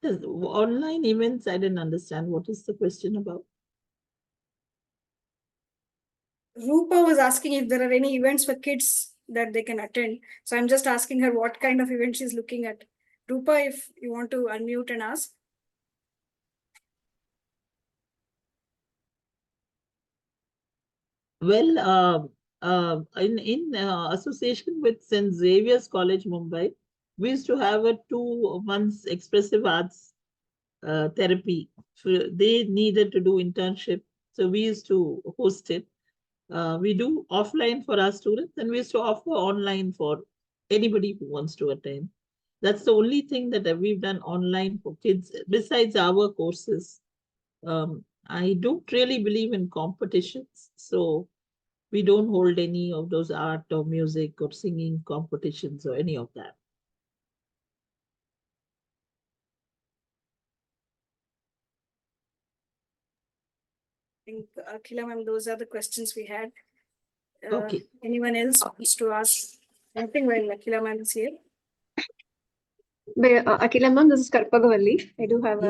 Speaker 2: Yes, online events, I didn't understand. What is the question about?
Speaker 1: Rupa was asking if there are any events for kids that they can attend. So I'm just asking her what kind of event she's looking at. Rupa, if you want to unmute and ask.
Speaker 2: Well, in association with St. Xavier's College, Mumbai, we used to have a 2 months expressive arts therapy. They needed to do internship, so we used to host it. We do offline for our students, and we used to offer online for anybody who wants to attend. That's the only thing that we've done online for kids besides our courses. I don't really believe in competitions, so we don't hold any of those art or music or singing competitions or any of that.
Speaker 1: I think, Akila ma'am, those are the questions we had.
Speaker 2: Okay.
Speaker 1: Anyone else wants to ask anything while Akila ma'am is here?
Speaker 7: Akila ma'am, this is Karpagavalli. I do have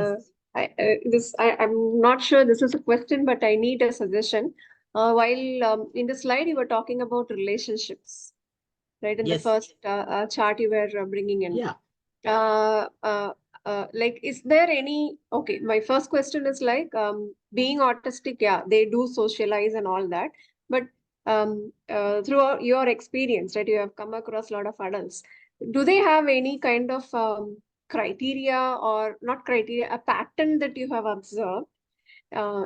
Speaker 7: I'm not sure this is a question, but I need a suggestion. While in the slide you were talking about relationships, right? In the first chart you were bringing in.
Speaker 2: Yeah.
Speaker 7: Like, is there any, okay, my first question is like, being autistic, yeah, they do socialize and all that, but throughout your experience, right, you have come across a lot of adults. Do they have any kind of criteria, or not criteria, a pattern that you have observed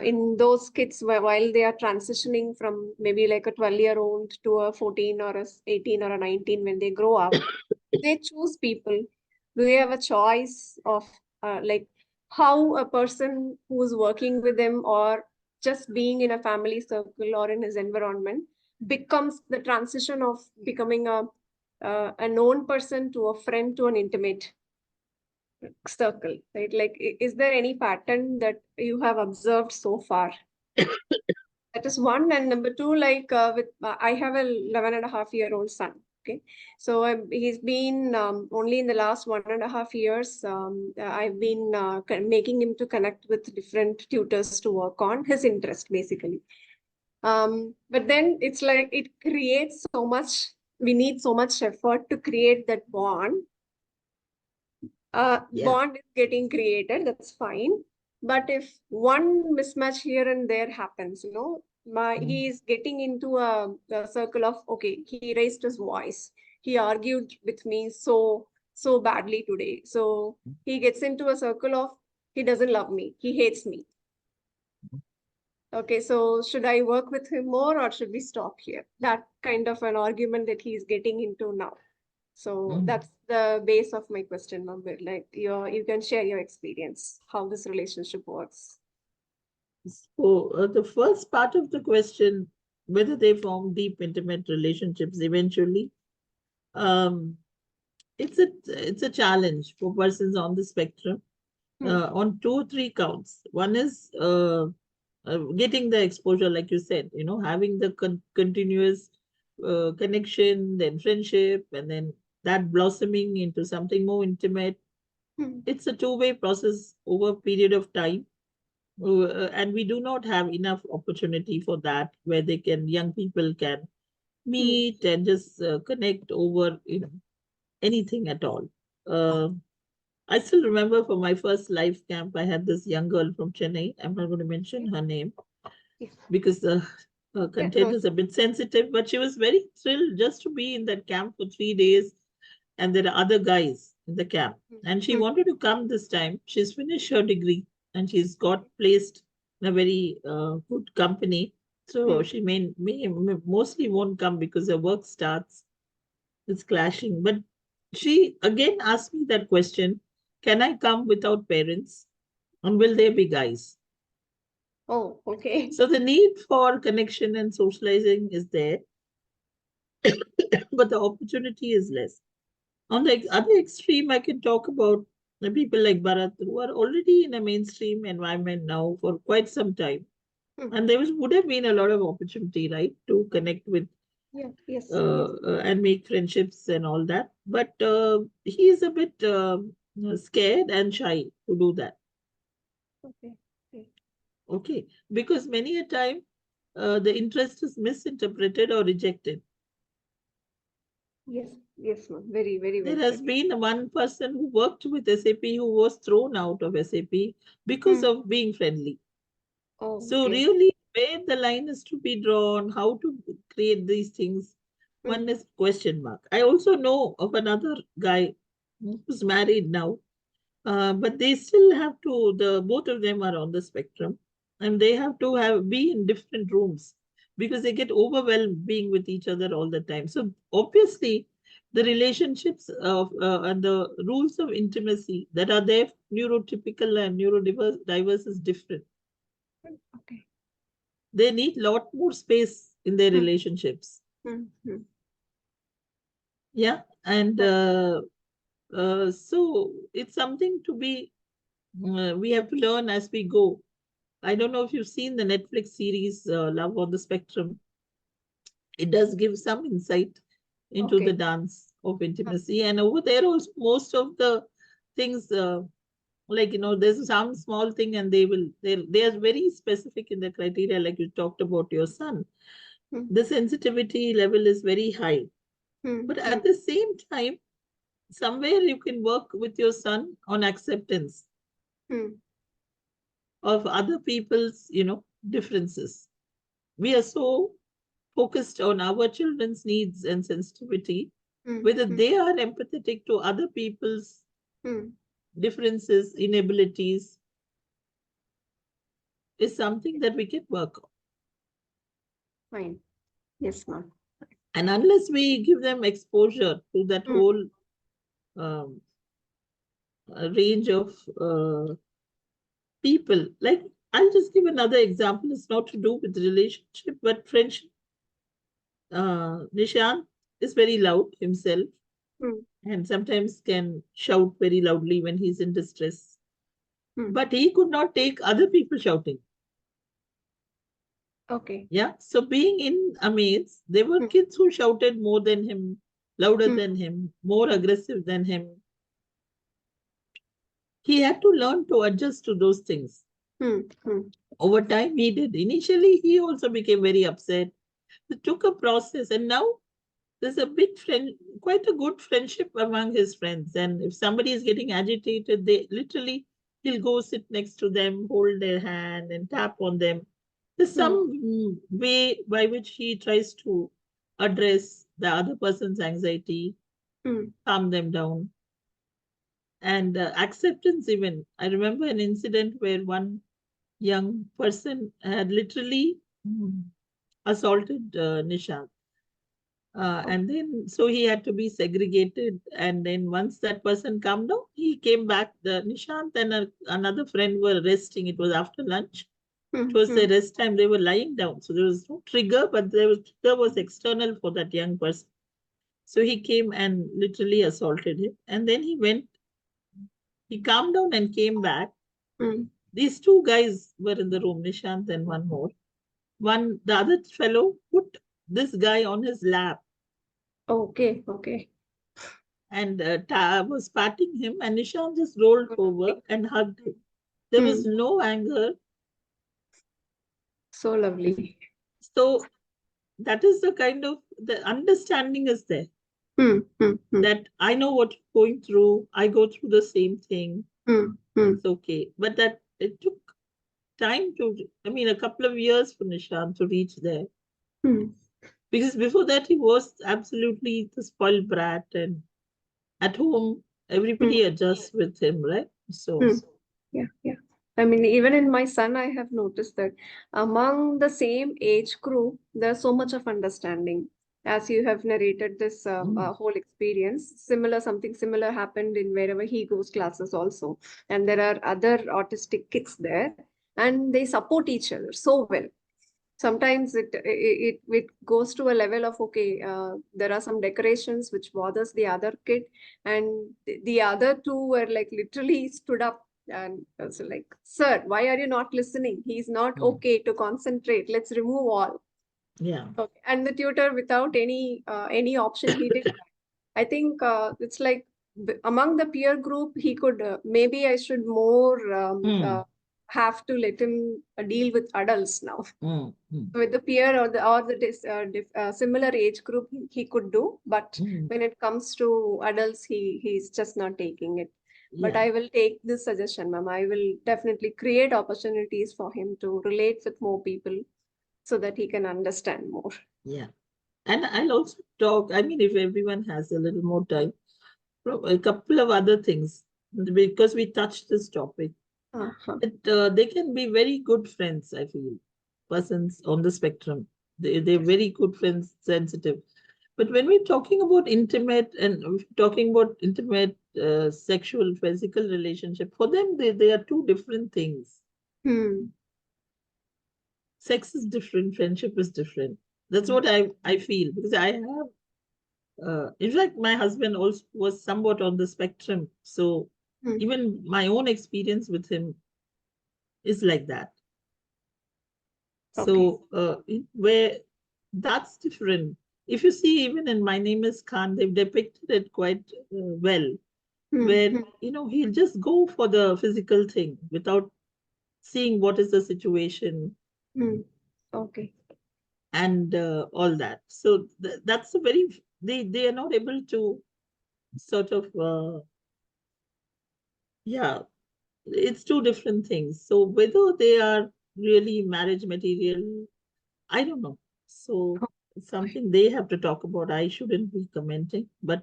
Speaker 7: in those kids while they are transitioning from maybe like a 12-year-old to a 14 or a 18 or a 19 when they grow up? They choose people? Do they have a choice of like how a person who's working with them or just being in a family circle or in his environment becomes the transition of becoming a known person to a friend to an intimate circle, right? Like, is there any pattern that you have observed so far? That is one. And number two, like I have a 11.5-year-old son. Okay. So he's been only in the last 1.5 years, I've been making him to connect with different tutors to work on his interest, basically. But then it's like it creates so much, we need so much effort to create that bond. Bond is getting created, that's fine. But if one mismatch here and there happens, he is getting into a circle of, okay, he raised his voice, he argued with me so badly today, so he gets into a circle of, he doesn't love me, he hates me. Okay, so should I work with him more, or should we stop here? That kind of an argument that he's getting into now. So that's the base of my question, Mambir. Like, you can share your experience, how this relationship works.
Speaker 2: So the first part of the question, whether they form deep, intimate relationships eventually, it's a challenge for persons on the spectrum on 2 or 3 counts. One is getting the exposure, like you said, having the continuous connection, then friendship, and then that blossoming into something more intimate. It's a two-way process over a period of time. And we do not have enough opportunity for that, where young people can meet and just connect over, anything at all. I still remember for my first life camp, I had this young girl from Chennai. I'm not going to mention her name because the content is a bit sensitive, but she was very thrilled just to be in that camp for 3 days. And there are other guys in the camp. And she wanted to come this time. She's finished her degree and she's got placed in a very good company. So she may mostly won't come because her work starts. It's clashing. But she again asked me that question, can I come without parents? And will there be guys?
Speaker 7: Oh, okay.
Speaker 2: So the need for connection and socializing is there, but the opportunity is less. On the other extreme, I can talk about the people like Bharat who are already in a mainstream environment now for quite some time. And there would have been a lot of opportunity, right, to connect with
Speaker 7: Yes.
Speaker 2: and make friendships and all that. But he is a bit scared and shy to do that.
Speaker 7: Okay.
Speaker 2: Okay, because many a time the interest is misinterpreted or rejected.
Speaker 7: Yes, ma'am. Very, very well
Speaker 2: There has
Speaker 7: said.
Speaker 2: been one person who worked with SAP who was thrown out of SAP because of being friendly.
Speaker 7: Oh,
Speaker 2: So
Speaker 7: okay.
Speaker 2: really, where the line is to be drawn, how to create these things, one is question mark. I also know of another guy who's married now, but they still have to, both of them are on the spectrum, and they have to be in different rooms because they get overwhelmed being with each other all the time. So obviously, the relationships and the rules of intimacy that are there, neurotypical and neurodiverse is different.
Speaker 7: Okay.
Speaker 2: They need a lot more space in their relationships. Yeah, and so it's something to be, we have to learn as we go. I don't know if you've seen the Netflix series Love on the Spectrum. It does give some insight into the dance of intimacy. And over there also, most of the things, like, there's some small thing and they are very specific in the criteria, like you talked about your son. The sensitivity level is very high. But at the same time, somewhere you can work with your son on acceptance of other people's, differences. We are so focused on our children's needs and sensitivity, whether they are empathetic to other people's differences, inabilities, is something that we can work on.
Speaker 7: Fine. Yes, ma'am.
Speaker 2: And unless we give them exposure to that whole range of people, like, I'll just give another example. It's not to do with relationship, but friendship. Nishant is very loud himself and sometimes can shout very loudly when he's in distress. But he could not take other people shouting.
Speaker 7: Okay.
Speaker 2: Yeah. So being in AMAZE, there were kids who shouted more than him, louder than him, more aggressive than him. He had to learn to adjust to those things. Over time, he did. Initially, he also became very upset. It took a process, and now there's a big quite a good friendship among his friends. And if somebody is getting agitated, he'll go sit next to them, hold their hand, and tap on them. There's some way by which he tries to address the other person's anxiety, calm them down. And acceptance, even. I remember an incident where one young person had literally assaulted Nishant. And then, so he had to be segregated. And then once that person calmed down, he came back. The Nishant and another friend were resting. It was after lunch. It was the rest time. They were lying down. So there was no trigger, but trigger was external for that young person. So he came and literally assaulted him. And then he calmed down and came back. These two guys were in the room, Nishant and one more. The other fellow put this guy on his lap.
Speaker 7: Okay.
Speaker 2: and was patting him, and Nishant just rolled over and hugged him. There was no anger.
Speaker 7: So lovely.
Speaker 2: So that is the kind of, the understanding is there. That I know what you're going through. I go through the same thing. It's okay. But that it took time to, I mean, a couple of years for Nishant to reach there. Because before that, he was absolutely the spoiled brat, and at home, everybody adjusts with him, right? So,
Speaker 7: yeah. I mean, even in my son, I have noticed that among the same age group, there's so much of understanding. As you have narrated this whole experience, something similar happened in wherever he goes classes also. And there are other autistic kids there, and they support each other so well. Sometimes it goes to a level of, okay, there are some decorations which bothers the other kid, and the other two were like literally stood up and was like, sir, why are you not listening? He's not okay to concentrate. Let's remove all.
Speaker 2: yeah.
Speaker 7: Okay. And the tutor, without any option, he did that. I think it's like among the peer group, he could maybe I should more have to let him deal with adults now. With the peer or the similar age group, he could do, but when it comes to adults, he's just not taking it. But I will take this suggestion, ma'am. I will definitely create opportunities for him to relate with more people so that he can understand more.
Speaker 2: Yeah. And I'll also talk, I mean, if everyone has a little more time, a couple of other things, because we touched this topic. They can be very good friends, I feel. Persons on the spectrum, they're very good friends, sensitive. But when we're talking about intimate and talking about intimate sexual, physical relationship, for them, they are two different things. Sex is different, friendship is different. That's what I feel, because I have, in fact, my husband also was somewhat on the spectrum. So even my own experience with him is like that. So where that's different. If you see, even in My Name is Khan, they've depicted it quite well, where, he'll just go for the physical thing without seeing what is the situation.
Speaker 7: Okay.
Speaker 2: And all that. So that's a very, they are not able to sort of, it's two different things. So whether they are really marriage material, I don't know. So it's something they have to talk about. I shouldn't be commenting, but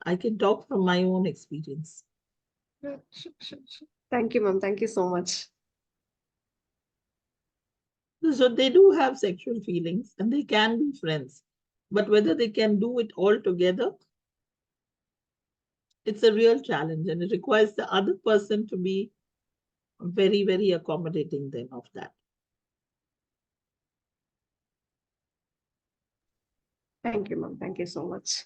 Speaker 2: I can talk from my own experience.
Speaker 7: Sure. Thank you, ma'am. Thank you so much.
Speaker 2: So they do have sexual feelings and they can be friends, but whether they can do it all together, it's a real challenge, and it requires the other person to be very, very accommodating then of that.
Speaker 7: Thank you, ma'am. Thank you so much.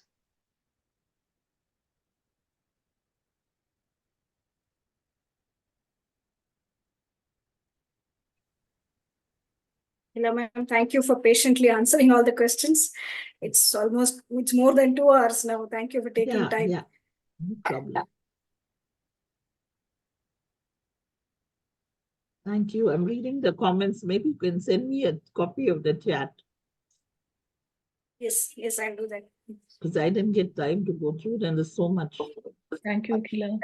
Speaker 1: Hello, ma'am. Thank you for patiently answering all the questions. It's more than 2 hours now. Thank you for taking time.
Speaker 2: Yeah, no problem. Thank you. I'm reading the comments. Maybe you can send me a copy of the chat.
Speaker 1: Yes, I'll do that.
Speaker 2: Because I didn't get time to go through it, and there's so much.
Speaker 8: Thank you, Akila.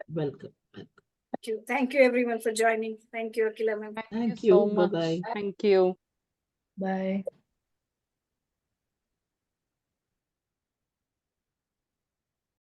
Speaker 2: Welcome.
Speaker 1: Thank you everyone for joining. Thank you, Akila ma'am.
Speaker 2: Thank you.
Speaker 8: So much.
Speaker 2: Bye-bye.
Speaker 8: Thank you. Bye.